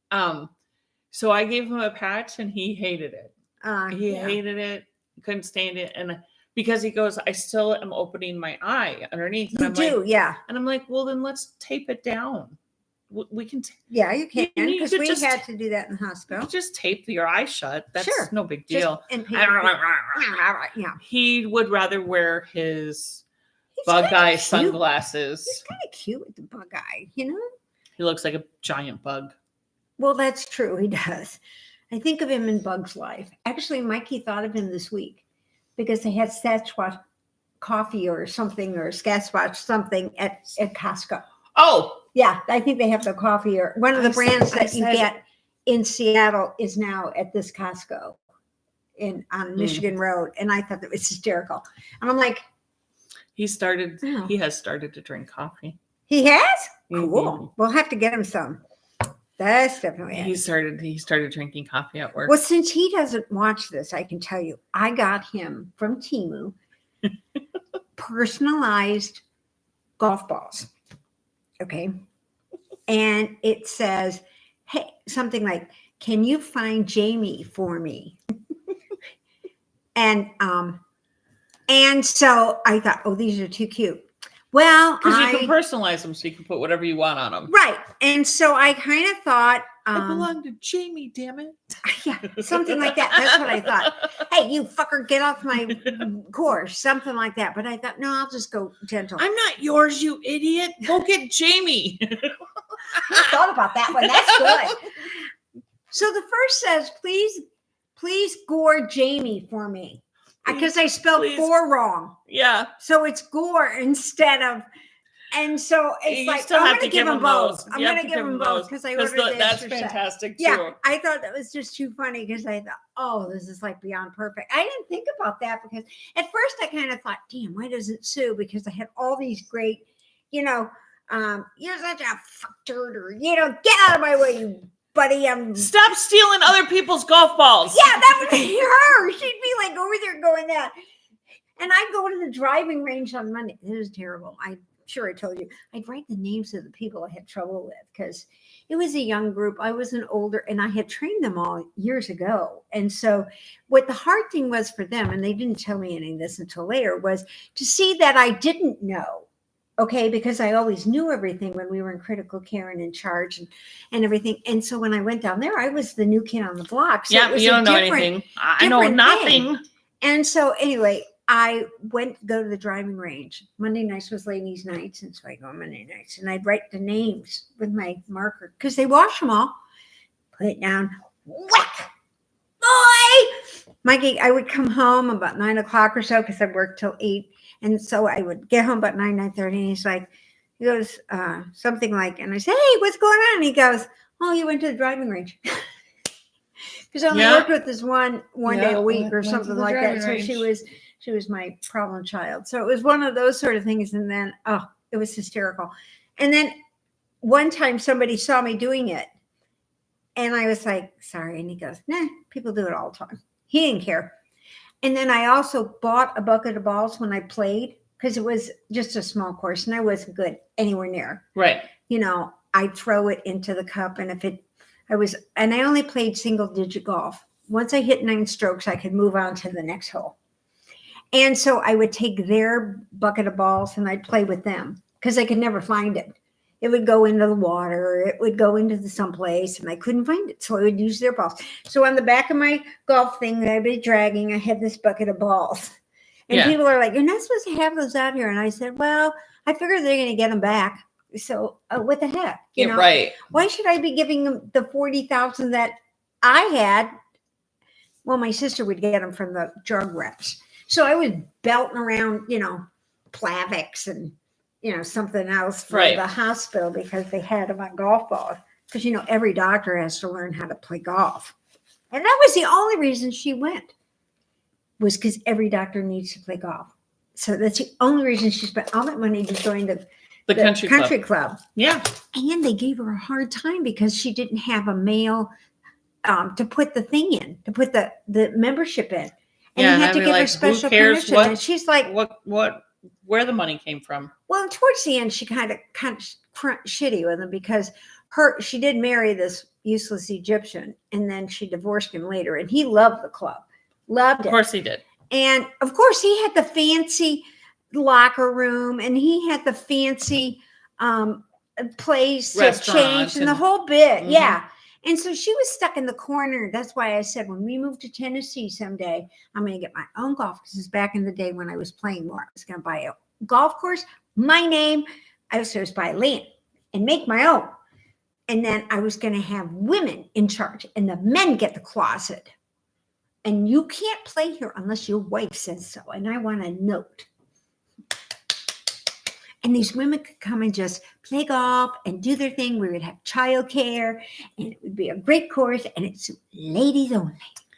A: So I gave him a patch, and he hated it. He hated it, couldn't stand it, and because he goes, I still am opening my eye underneath.
B: And
A: And I'm like, well, then let's tape it down. We can.
B: You can, because we had to do that in the hospital.
A: Just tape your eye shut. That's no big deal. He would rather wear his bug eye sunglasses.
B: He's kind of cute with the bug eye, you know?
A: He looks like a giant bug.
B: Well, that's true. He does. I think of him in Bug's Life. Actually, Mikey thought of him this week because they had Sasquatch coffee or something, or Sasquatch something at Costco.
A: Oh,
B: yeah, I think they have the coffee, or one of the brands that you get in Seattle is now at this Costco on Michigan Road. And I thought that was hysterical. And I'm like,
A: he has started to drink coffee.
B: He has? Cool. We'll have to get him some. That's definitely it.
A: He started drinking coffee at work.
B: Well, since he doesn't watch this, I can tell you, I got him from Temu personalized golf balls. Okay. And it says, hey, something like, can you find Jamie for me? And so I thought, oh, these are too cute. Well,
A: because you can personalize them so you can put whatever you want on them.
B: Right. And so I kind of thought,
A: I belong to Jamie, damn it.
B: Yeah, something like that. That's what I thought. Hey, you fucker, get off my course. Something like that. But I thought, no, I'll just go gentle.
A: I'm not yours, you idiot. Go get Jamie.
B: I thought about that one. That's good. So the first says, please gore Jamie for me. Because I spelled "for" wrong.
A: Yeah.
B: So it's gore instead of, and so it's like, I'm going to give them both. I'm going to give them both because I ordered the
A: that's fantastic too.
B: Yeah, I thought that was just too funny because I thought, oh, this is like beyond perfect. I didn't think about that because at first I kind of thought, damn, why doesn't Sue? Because I had all these great, you're such a fuck turd, or, get out of my way, you buddy.
A: Stop stealing other people's golf balls.
B: Yeah, that would be her. She'd be like over there going that. And I'd go to the driving range on Monday. It was terrible. I'm sure I told you. I'd write the names of the people I had trouble with because it was a young group. I was an older, and I had trained them all years ago. And so what the hard thing was for them, and they didn't tell me any of this until later, was to see that I didn't know. Okay, because I always knew everything when we were in critical care and in charge and everything. And so when I went down there, I was the new kid on the block. So
A: yeah, you don't know anything. I know nothing.
B: And so anyway, I went to go to the driving range. Monday nights was ladies' nights, and so I go on Monday nights, and I'd write the names with my marker because they wash them all. Put it down. Whack! Boy! Mikey, I would come home about 9 o'clock or so because I worked till 8. And so I would get home about 9:30. And he goes, something like, and I say, hey, what's going on? And he goes, oh, you went to the driving range. Because I only worked with this one day a week or something like that. So she was my problem child. So it was one of those sort of things. And then, it was hysterical. And then one time somebody saw me doing it. And I was like, sorry. And he goes, nah, people do it all the time. He didn't care. And then I also bought a bucket of balls when I played because it was just a small course and I wasn't good anywhere near.
A: Right.
B: I'd throw it into the cup. And I only played single digit golf. Once I hit 9 strokes, I could move on to the next hole. And so I would take their bucket of balls and I'd play with them because I could never find it. It would go into the water. It would go into someplace, and I couldn't find it. So I would use their balls. So on the back of my golf thing that I'd be dragging, I had this bucket of balls. And people are like, you're not supposed to have those out here. And I said, well, I figured they're going to get them back. So what the heck? You know?
A: Right.
B: Why should I be giving them the 40,000 that I had? Well, my sister would get them from the drug reps. So I was belting around, Plavix and something else for the hospital because they had them on golf balls. Because, every doctor has to learn how to play golf. And that was the only reason she went, was because every doctor needs to play golf. So that's the only reason she spent all that money to join the country club.
A: Yeah.
B: And they gave her a hard time because she didn't have a male to put the thing in, to put the membership in. And you had to give her special permission. And she's like,
A: where the money came from.
B: Well, towards the end, she kind of shitty with him because she did marry this useless Egyptian, and then she divorced him later, and he loved the club, loved it.
A: Of course he did.
B: And of course he had the fancy locker room, and he had the fancy place to change and the whole bit. Mm-hmm. Yeah. And so she was stuck in the corner. That's why I said, when we move to Tennessee someday, I'm going to get my own golf. Because back in the day when I was playing more, I was going to buy a golf course, my name. I was supposed to buy land and make my own. And then I was going to have women in charge and the men get the closet. And you can't play here unless your wife says so. And I want a note. And these women could come and just play golf and do their thing. We would have childcare, and it would be a great course, and it's ladies only.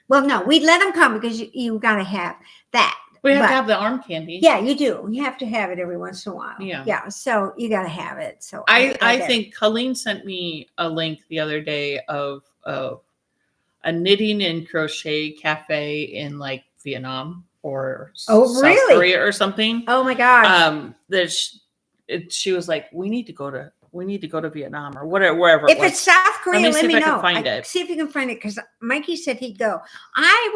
B: Well, no, we'd let them come because you got to have that.
A: We have to have the arm candy.
B: Yeah, you do. You have to have it every once in a while.
A: Yeah.
B: Yeah. So you got to have it. So
A: I think Colleen sent me a link the other day of a knitting and crochet cafe in like Vietnam or South Korea or something.
B: Oh my gosh.
A: She was like, we need to go to Vietnam or whatever, wherever.
B: If it's South Korea, let me know.
A: See
B: if you can find it, because Mikey said he'd go. I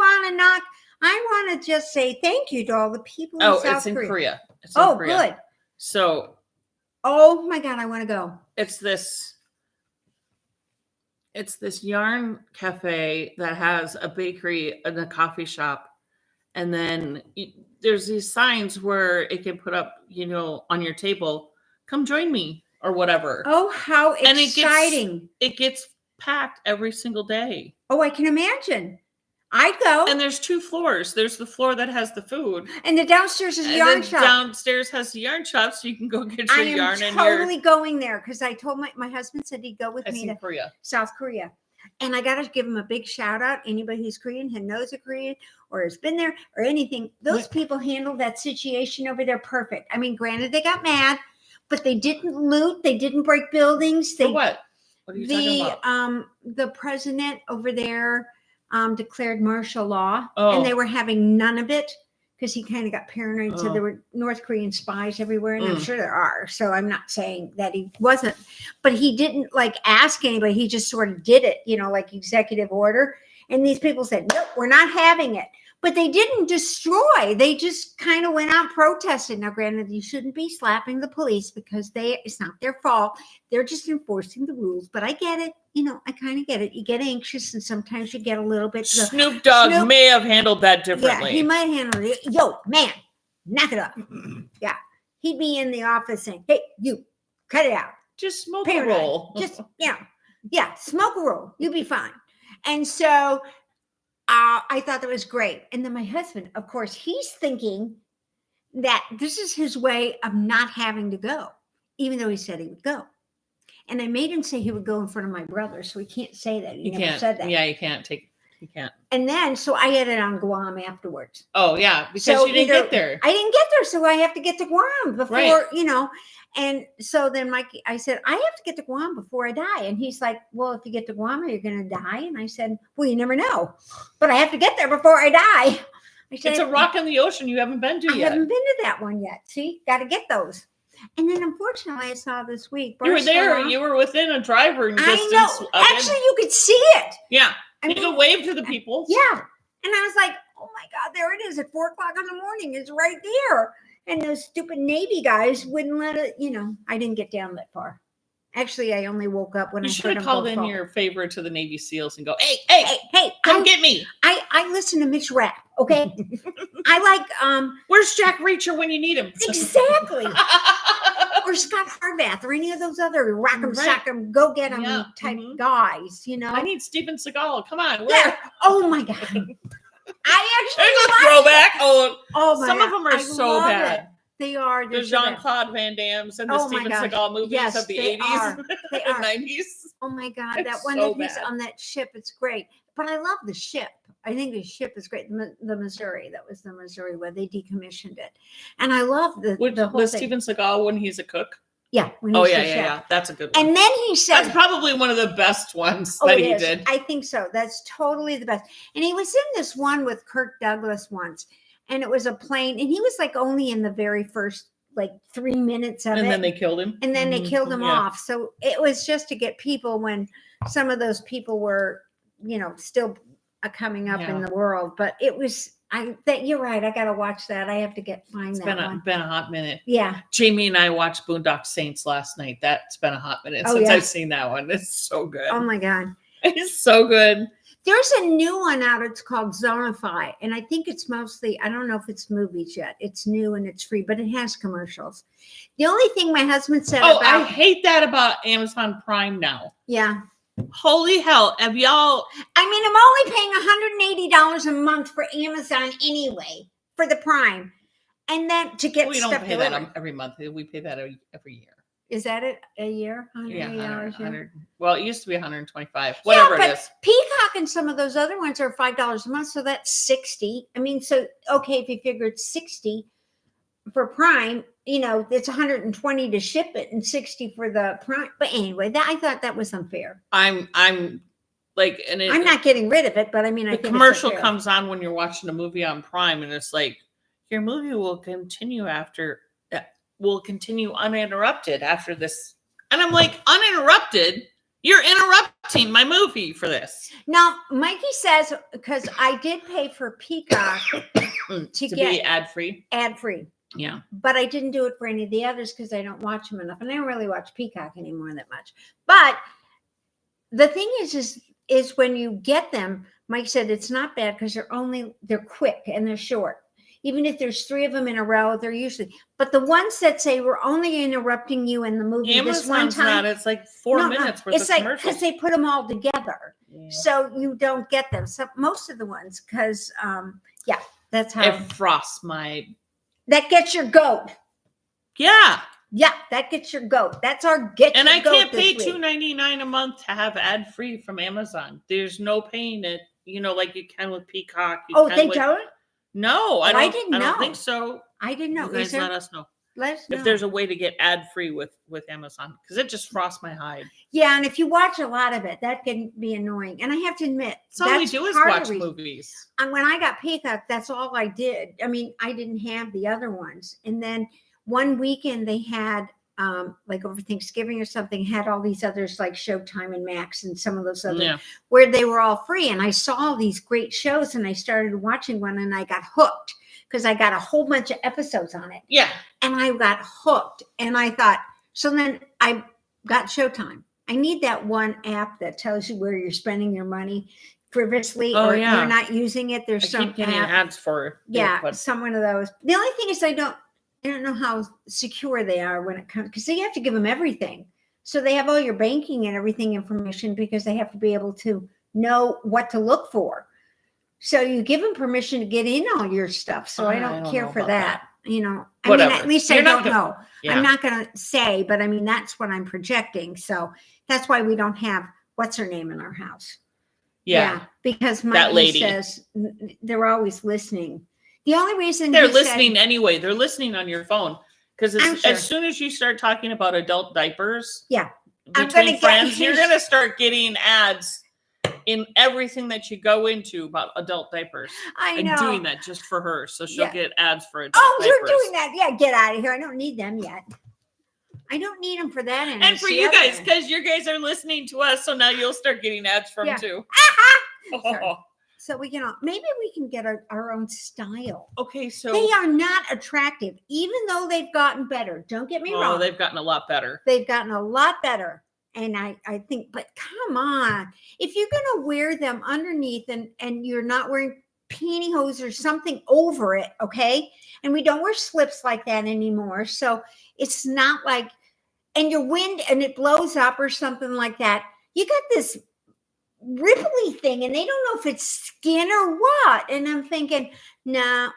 B: want to just say thank you to all the people in South Korea.
A: It's in Korea.
B: Good.
A: So,
B: oh my God, I want to go.
A: It's this yarn cafe that has a bakery and a coffee shop, and then there's these signs where it can put up, on your table, come join me or whatever.
B: Oh, how exciting.
A: It gets packed every single day.
B: Oh, I can imagine. I'd go.
A: And there's 2 floors. There's the floor that has the food.
B: And the downstairs is the yarn shop.
A: Downstairs has the yarn shop, so you can go get your yarn.
B: I'm totally going there because I told my husband said he'd go with me to
A: Korea.
B: South Korea. And I got to give him a big shout out. Anybody who's Korean who knows a Korean or has been there or anything, those people handled that situation over there perfect. I mean, granted, they got mad, but they didn't loot. They didn't break buildings.
A: For what? What are you talking about?
B: The president over there declared martial law, and they were having none of it because he kind of got paranoid. So there were North Korean spies everywhere, and I'm sure there are. So I'm not saying that he wasn't, but he didn't ask anybody. He just sort of did it, like executive order. And these people said, nope, we're not having it. But they didn't destroy. They just kind of went out protesting. Now, granted, you shouldn't be slapping the police because it's not their fault. They're just enforcing the rules. But I get it. I kind of get it. You get anxious, and sometimes you get a little bit.
A: Snoop Dogg may have handled that differently.
B: Yeah, he might handle it. Yo, man, knock it off. Yeah. He'd be in the office saying, hey, you, cut it out.
A: Just smoke a roll.
B: Just, yeah, smoke a roll. You'll be fine. And so I thought that was great. And then my husband, of course, he's thinking that this is his way of not having to go, even though he said he would go. And I made him say he would go in front of my brother, so he can't say that. He never said that.
A: Yeah, you can't.
B: And then, so I had it on Guam afterwards.
A: Oh, yeah, because you didn't get there.
B: I didn't get there, so I have to get to Guam before, And so then I said, I have to get to Guam before I die. And he's like, well, if you get to Guam, are you going to die? And I said, well, you never know. But I have to get there before I die. I said,
A: it's a rock in the ocean you haven't been to yet.
B: I haven't been to that one yet. See, got to get those. And then, unfortunately, I saw this week.
A: You were there. You were within a driving distance.
B: I know. Actually, you could see it.
A: Yeah. You could wave to the people.
B: Yeah. And I was like, oh, my God, there it is at 4:00 in the morning. It's right there. And those stupid Navy guys wouldn't let it, I didn't get down that far. Actually, I only woke up when
A: you
B: I
A: should have called in your favorite to the Navy SEALs and go, hey, come get me.
B: I listen to Mitch rap, okay? I like
A: where's Jack Reacher when you need him?
B: Exactly. Or Scott Harvath or any of those other rock 'em, sock 'em, go get 'em type guys,
A: I need Steven Seagal. Come on.
B: Yeah. Oh my God. I actually
A: there's a throwback.
B: Oh my
A: some
B: God.
A: of them are so bad.
B: It. They are.
A: The Jean-Claude Van Damme's and the Steven Seagal movies of the 80s and 90s.
B: Oh my God.
A: It's
B: that one
A: so
B: that he's
A: bad.
B: on that ship, it's great. But I love the ship. I think the ship is great. The Missouri, that was the Missouri where they decommissioned it. And I love the whole thing.
A: Steven Seagal when he's a cook?
B: Yeah.
A: Yeah. That's a good one.
B: And then he said,
A: that's probably one of the best ones that he did.
B: I think so. That's totally the best. And he was in this one with Kirk Douglas once, and it was a plane, and he was like only in the very first 3 minutes of it.
A: And then they killed him.
B: And then they killed him off. So it was just to get people when some of those people were, still coming up in the world. But it was, you're right. I got to watch that. I have to find that one.
A: It's been a hot minute.
B: Yeah.
A: Jamie and I watched Boondock Saints last night. That's been a hot minute since I've seen that one. It's so good.
B: Oh my God.
A: It's so good.
B: There's a new one out. It's called Zonify. And I think it's mostly, I don't know if it's movies yet. It's new and it's free, but it has commercials. The only thing my husband said
A: I hate that about Amazon Prime now.
B: Yeah.
A: Holy hell. Have y'all...
B: I'm only paying $180 a month for Amazon anyway, for the Prime. And then to get
A: we
B: stuff
A: don't pay
B: delivered.
A: that every month. We pay that every year.
B: Is that it? A year?
A: Yeah,
B: $100.
A: Well, it used to be $125. Whatever it is.
B: Peacock and some of those other ones are $5 a month, so that's $60. I mean, so okay, if you figure it's $60 for Prime, it's $120 to ship it and $60 for the Prime. But anyway, I thought that was unfair.
A: I'm like, and
B: I'm not getting rid of it, but I mean, I think
A: commercial comes on when you're watching a movie on Prime, and it's like your movie will continue uninterrupted after this. And I'm like, uninterrupted? You're interrupting my movie for this.
B: Now, Mikey says, because I did pay for Peacock to get
A: be ad-free.
B: Ad-free.
A: Yeah.
B: But I didn't do it for any of the others because I don't watch them enough. And I don't really watch Peacock anymore that much. But the thing is when you get them, Mike said it's not bad because they're quick and they're short. Even if there's 3 of them in a row, they're usually, but the ones that say we're only interrupting you in the movie
A: Amazon's
B: this one time.
A: Not, it's like 4 minutes worth of commercials.
B: Because they put them all together. Yeah. So you don't get them. So most of the ones, because that's how.
A: It frosts
B: that gets your goat.
A: Yeah.
B: Yeah, that gets your goat. That's our get
A: and
B: your
A: I
B: goat
A: can't pay
B: this week.
A: $2.99 a month to have ad free from Amazon. There's no paying it, like you can with Peacock.
B: They don't?
A: No, I
B: didn't know.
A: I don't think so.
B: I didn't know.
A: You guys let us know.
B: Let us know
A: if there's a way to get ad free with Amazon, because it just frosts my hide.
B: Yeah, and if you watch a lot of it, that can be annoying. And I have to admit,
A: that's all we do is watch movies.
B: And when I got Peacock, that's all I did. I mean, I didn't have the other ones. And then one weekend they had, like over Thanksgiving or something, had all these others like Showtime and Max and some of those other where they were all free. And I saw these great shows and I started watching one and I got hooked because I got a whole bunch of episodes on it.
A: Yeah.
B: And I got hooked. And I thought, so then I got Showtime. I need that one app that tells you where you're spending your money frivolously
A: Oh,
B: or
A: yeah.
B: you're not using it. There's
A: I
B: some
A: keep getting
B: app.
A: ads for it.
B: Yeah,
A: but
B: some one of those. The only thing is I don't know how secure they are when it comes, because they have to give them everything. So they have all your banking and everything information because they have to be able to know what to look for. So you give them permission to get in all your stuff. So I don't care for that. You know, I mean, at least I don't know.
A: Yeah.
B: I'm not going to say, but I mean, that's what I'm projecting. So that's why we don't have what's her name in our house.
A: Yeah.
B: Because
A: that lady
B: says they're always listening. The only reason
A: they're listening anyway, they're listening on your phone. Because
B: sure.
A: as soon as you start talking about adult diapers,
B: I'm
A: between friends, you're going to start getting ads in everything that you go into about adult diapers.
B: I know.
A: I'm doing that just for her. So she'll get ads for adult diapers.
B: You're doing that. Yeah, get out of here. I don't need them yet. I don't need them for that.
A: And for you guys, because you guys are listening to us. So now you'll start getting ads from too.
B: So we can, maybe we can get our own style.
A: Okay, so
B: they are not attractive, even though they've gotten better. Don't get me wrong.
A: Oh, they've gotten a lot better.
B: They've gotten a lot better. And I think, but come on, if you're going to wear them underneath and you're not wearing pantyhose or something over it, okay? And we don't wear slips like that anymore. So it's not like, and your wind and it blows up or something like that. You got this ripply thing and they don't know if it's skin or what. And I'm thinking, no,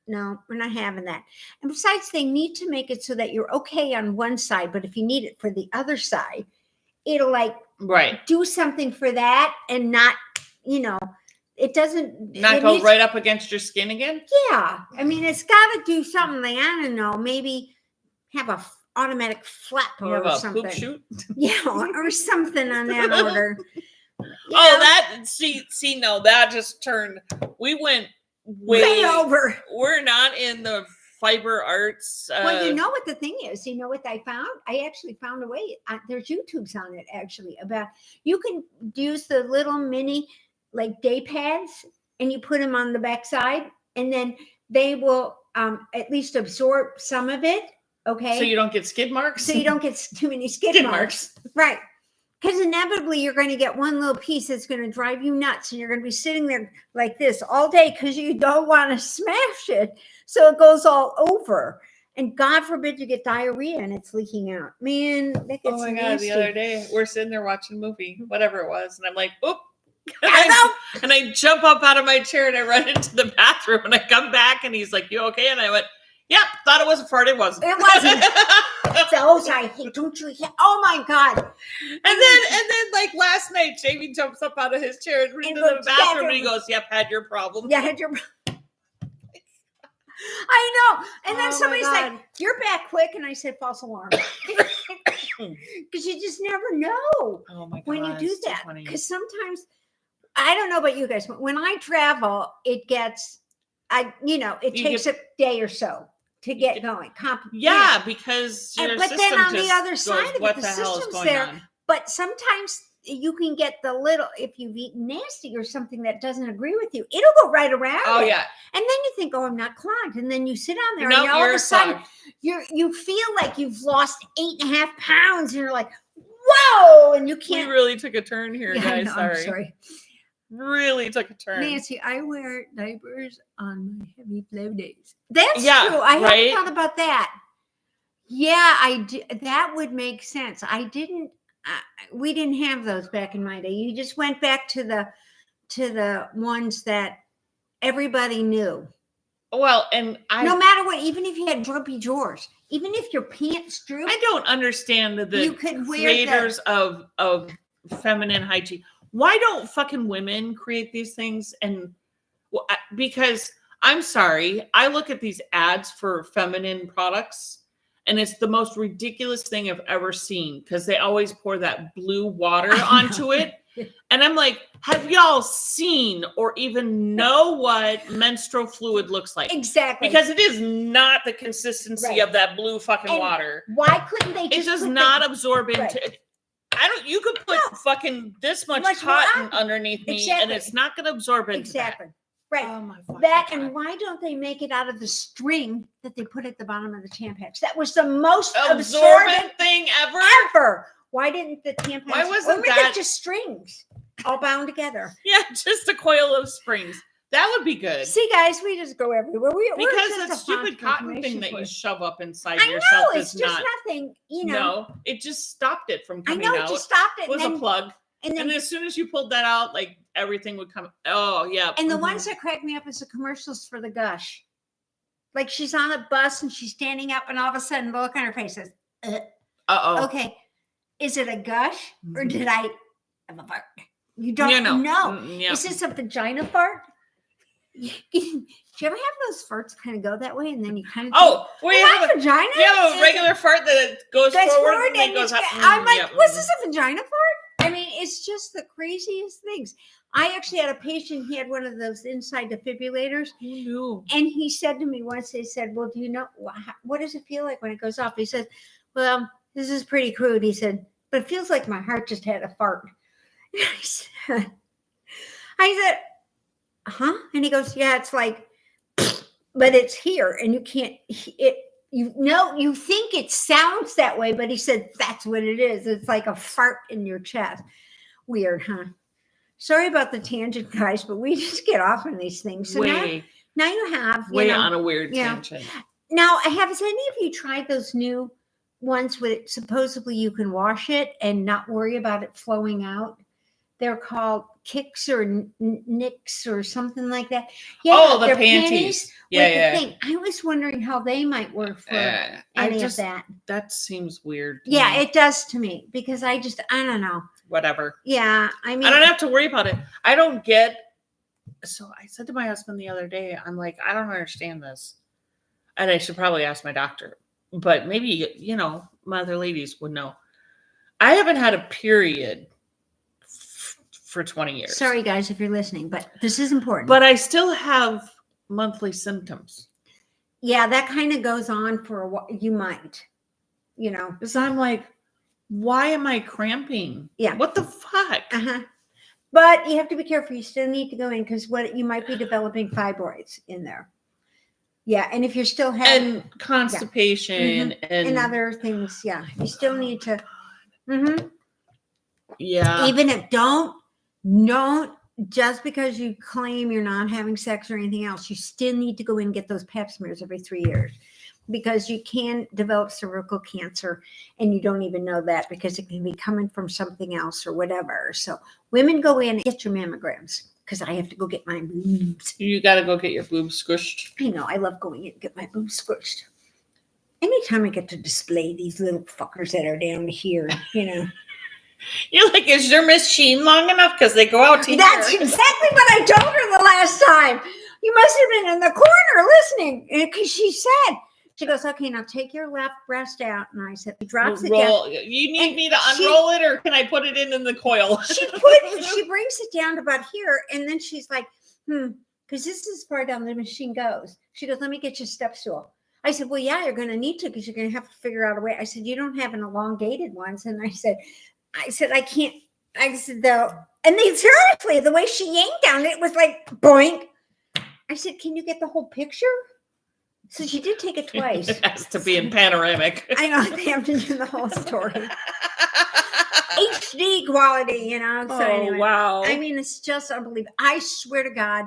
B: no, we're not having that. And besides, they need to make it so that you're okay on one side, but if you need it for the other side, it'll like do something for that and not, it doesn't
A: go right up against your skin again.
B: Yeah, I mean, it's got to do something. Like, I don't know, maybe have a automatic flapper or something.
A: Poop chute?
B: Yeah, or something on that order.
A: No, that just turned. We went way
B: over.
A: We're not in the fiber arts.
B: Well, you know what the thing is? You know what I found? I actually found a way. There's YouTubes on it actually about you can use the little mini like day pads and you put them on the backside and then they will at least absorb some of it. Okay.
A: So you don't get skid marks?
B: So you don't get too many skid marks. Right. Because inevitably you're going to get one little piece that's going to drive you nuts and you're going to be sitting there like this all day because you don't want to smash it. So it goes all over. And God forbid you get diarrhea and it's leaking out. Man, that gets
A: oh my
B: nasty.
A: God, the other day we're sitting there watching a movie, whatever it was. And I'm like, oop. And I jump up out of my chair and I run into the bathroom and I come back and he's like, you okay? And I went, yep, thought it was a fart. It wasn't.
B: It wasn't. Those I hate. Don't you hate? Oh my God.
A: And then like last night, Jamie jumps up out of his chair and runs into the bathroom and he goes, yep, had your problem.
B: Yeah, had your problem. I know. And then somebody's like, you're back quick. And I said, false alarm. Because you just never know when you do that. Because sometimes, I don't know about you guys, but when I travel, it gets, it takes a day or so to get going.
A: Because
B: but then on the other side of it, the system's there. But sometimes you can get the little, if you've eaten nasty or something that doesn't agree with you, it'll go right around.
A: Oh,
B: it.
A: yeah.
B: And then you think, oh, I'm not clogged. And then you sit on there and all of a sudden you feel like you've lost 8.5 pounds and you're like, whoa. And you can't.
A: We really took a turn here, guys.
B: I'm sorry.
A: Really took a turn.
B: Nancy, I wear diapers on my heavy flow days. That's true. I hadn't thought about that. Yeah, I do. That would make sense. I didn't. We didn't have those back in my day. You just went back to the ones that everybody knew.
A: Well, and
B: no matter what, even if you had droopy drawers, even if your pants droop,
A: I don't understand the creators of feminine hygiene. Why don't fucking women create these things? And because I'm sorry, I look at these ads for feminine products and it's the most ridiculous thing I've ever seen because they always pour that blue water onto it. And I'm like, have y'all seen or even know what menstrual fluid looks like?
B: Exactly.
A: Because it is not the consistency of that blue fucking water.
B: Why couldn't they
A: just It does not absorb into you could put fucking this much cotton underneath me and it's not going to absorb into that.
B: Right.
A: Oh my
B: God. And why don't they make it out of the string that they put at the bottom of the Tampax? That was the most absorbent
A: thing ever.
B: Why didn't the Tampax?
A: Why wasn't that
B: just strings? all bound together.
A: Yeah, just a coil of springs. That would be good.
B: See, guys, we just go everywhere.
A: Because that stupid cotton thing that you shove up inside yourself
B: is just nothing.
A: No, it just stopped it from coming out.
B: It just stopped it.
A: It was a plug. And then as soon as you pulled that out, like everything would come. Oh, yeah.
B: And the ones that crack me up is the commercials for the Gush. Like she's on a bus and she's standing up, and all of a sudden the look on her face says,
A: uh-oh.
B: Okay, is it a gush or did I have a fart? You don't know.
A: Yeah.
B: Is this a vagina fart? Do you ever have those farts kind of go that way, and then you kind of
A: we have a vagina. You have a regular fart that goes forward and then goes up.
B: I'm like, was this a vagina fart? I mean, it's just the craziest things. I actually had a patient. He had one of those inside defibrillators, and he said to me once. They said, "Well, do you know what does it feel like when it goes off?" He said, "Well, this is pretty crude." He said, "But it feels like my heart just had a fart." I said, huh? And he goes, yeah, it's like, but it's here and you can't, you think it sounds that way, but he said, that's what it is. It's like a fart in your chest. Weird, huh? Sorry about the tangent, guys, but we just get off on these things. So now you have,
A: on a weird tangent.
B: Now, has any of you tried those new ones with supposedly you can wash it and not worry about it flowing out? They're called Kicks or Nicks or something like that. Yeah,
A: the panties. Yeah.
B: I was wondering how they might work for any of that.
A: That seems weird.
B: Yeah, it does to me because I don't know.
A: Whatever.
B: Yeah, I mean,
A: I don't have to worry about it. I don't get. So I said to my husband the other day, I'm like, I don't understand this, and I should probably ask my doctor. But maybe my other ladies would know. I haven't had a period for 20 years.
B: Sorry, guys, if you're listening, but this is important.
A: But I still have monthly symptoms.
B: Yeah, that kind of goes on for a while. You might,
A: Because I'm like, why am I cramping?
B: Yeah.
A: What the fuck?
B: But you have to be careful. You still need to go in because you might be developing fibroids in there. Yeah, and if you're still having...
A: And constipation
B: and other things, yeah. You still need to...
A: Yeah.
B: Even if don't just because you claim you're not having sex or anything else, you still need to go in and get those pap smears every 3 years because you can develop cervical cancer and you don't even know that because it can be coming from something else or whatever. So women go in and get your mammograms because I have to go get my boobs.
A: You got to go get your boobs squished.
B: I know. I love going in and get my boobs squished. Anytime I get to display these little fuckers that are down here,
A: You're like, is your machine long enough? Because they go out to
B: That's exactly what I told her the last time. You must have been in the corner listening. Because she goes, okay, now take your left breast out. And I said, drops it down.
A: You need me to unroll it or can I put it in the coil?
B: She brings it down to about here. And then she's like, because this is as far down the machine goes. She goes, let me get you a step stool. I said, well, yeah, you're going to need to because you're going to have to figure out a way. I said, you don't have an elongated ones. And I said, I can't. I said, though. And then seriously, the way she yanked down it was like, boink. I said, can you get the whole picture? So she did take it twice.
A: It has to be in panoramic.
B: I know. They have to do the whole story. HD quality, So anyway,
A: wow.
B: I mean, it's just unbelievable. I swear to God,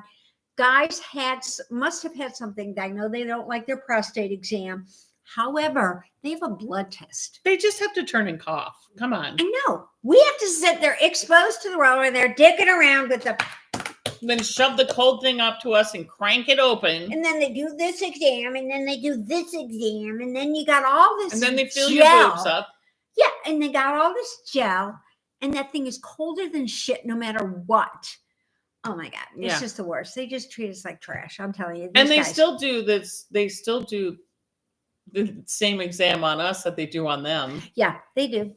B: guys must have had something. I know they don't like their prostate exam. However, they have a blood test.
A: They just have to turn and cough. Come on.
B: I know. We have to sit there exposed to the roller. They're dicking around with the...
A: Then shove the cold thing up to us and crank it open.
B: And then they do this exam. And then they do this exam. And then you got all this
A: And then they fill
B: gel.
A: your boobs up.
B: Yeah. And they got all this gel. And that thing is colder than shit no matter what. Oh, my God. It's just the worst. They just treat us like trash. I'm telling you.
A: And they still do this. They still do the same exam on us that they do on them.
B: Yeah, they do.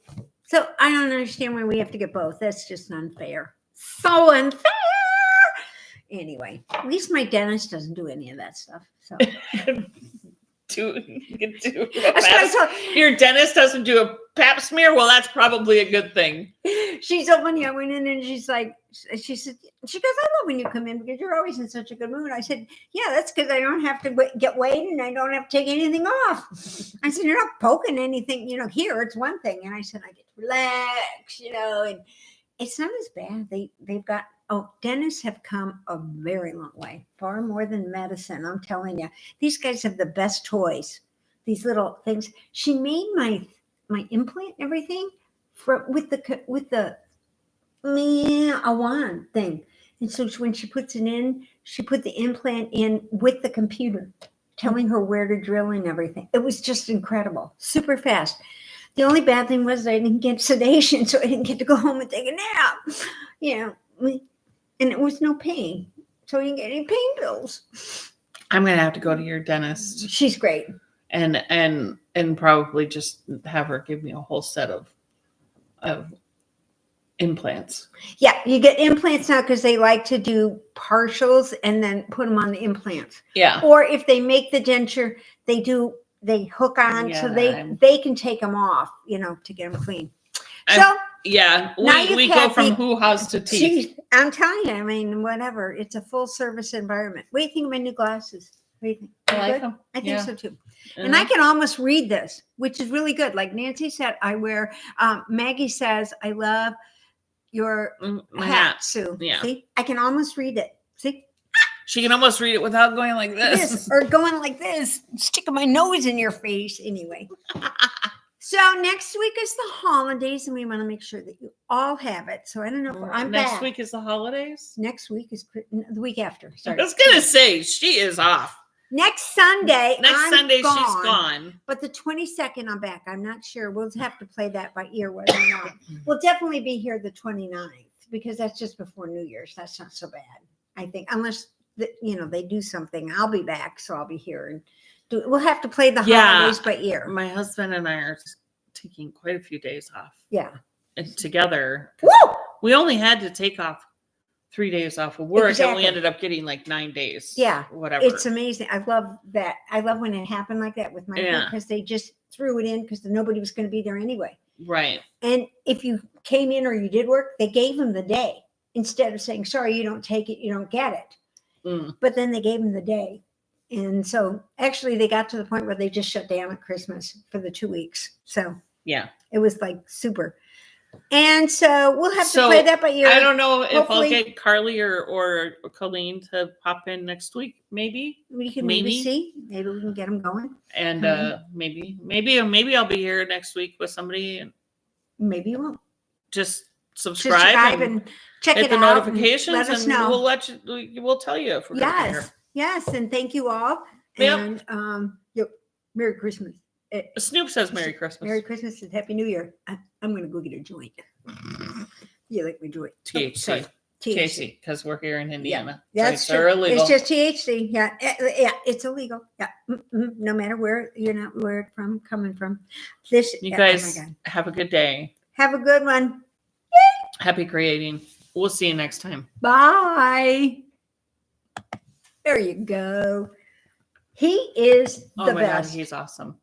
B: So I don't understand why we have to get both. That's just unfair. So unfair. Anyway, at least my dentist doesn't do any of that stuff. So
A: your dentist doesn't do a pap smear? Well, that's probably a good thing.
B: She's so funny. I went in and she goes, I love when you come in because you're always in such a good mood. I said, yeah, that's because I don't have to get weighed and I don't have to take anything off. I said, you're not poking anything, here, it's one thing. And I said, I get to relax, and it's not as bad. They've got, dentists have come a very long way, far more than medicine. I'm telling you, these guys have the best toys. These little things. She made my implant and everything with the a wand thing. And so when she puts it in, she put the implant in with the computer, telling her where to drill and everything. It was just incredible, super fast. The only bad thing was I didn't get sedation, so I didn't get to go home and take a nap. And it was no pain, so I didn't get any pain pills.
A: I'm gonna have to go to your dentist.
B: She's great.
A: And probably just have her give me a whole set of implants.
B: Yeah, you get implants now because they like to do partials and then put them on the implants.
A: Yeah.
B: Or if they make the denture, they hook on so they can take them off, to get them clean. So
A: yeah, we go from hoo-ha's to teeth.
B: I'm telling you, I mean, whatever. It's a full service environment. What do you think of my new glasses? What do you think?
A: I like them.
B: I think so too. And I can almost read this, which is really good. Like Nancy said, I wear, Maggie says, I love your hat, Sue.
A: Yeah.
B: See, I can almost read it. See?
A: She can almost read it without going like this.
B: Or going like this, sticking my nose in your face anyway. So next week is the holidays, and we want to make sure that you all have it. So I don't know if I'm
A: next
B: back.
A: Week is the holidays?
B: Next week is the week after. Sorry.
A: I was going to say, she is off.
B: Next Sunday,
A: she's gone.
B: But the 22nd, I'm back. I'm not sure. We'll have to play that by ear whether or not. We'll definitely be here the 29th because that's just before New Year's. That's not so bad, I think. Unless, they do something. I'll be back, so I'll be here. And we'll have to play the holidays by ear.
A: My husband and I are taking quite a few days off.
B: Yeah.
A: And together.
B: Woo!
A: We only had to take off 3 days off of work, and we ended up getting like 9 days.
B: Yeah,
A: whatever.
B: It's amazing. I love that. I love when it happened like that with my because they just threw it in because nobody was going to be there anyway.
A: Right.
B: And if you came in or you did work, they gave them the day instead of saying, "Sorry, you don't take it, you don't get it." But then they gave them the day, and so actually they got to the point where they just shut down at Christmas for the 2 weeks. So
A: yeah,
B: it was like super. And so we'll have to play that by ear.
A: I don't know if I'll get Carly or Colleen to pop in next week. Maybe
B: we can maybe see. Maybe we can get them going.
A: And maybe I'll be here next week with somebody. And
B: maybe you won't.
A: Just subscribe and check it out. Hit the notifications,
B: let us know.
A: We'll tell you if we're going to be here.
B: Yes, and thank you all.
A: Yep.
B: And Merry Christmas.
A: Snoop says Merry Christmas.
B: Merry Christmas and Happy New Year. I'm going to go get a joint. You like my joint?
A: THC. THC, because we're here in Indiana.
B: Yeah, that's true. Illegal. It's just THC. Yeah, it's illegal. Yeah, no matter where it's coming from.
A: You guys have a good day.
B: Have a good one.
A: Happy creating. We'll see you next time.
B: Bye. There you go. He is the best.
A: God, he's awesome.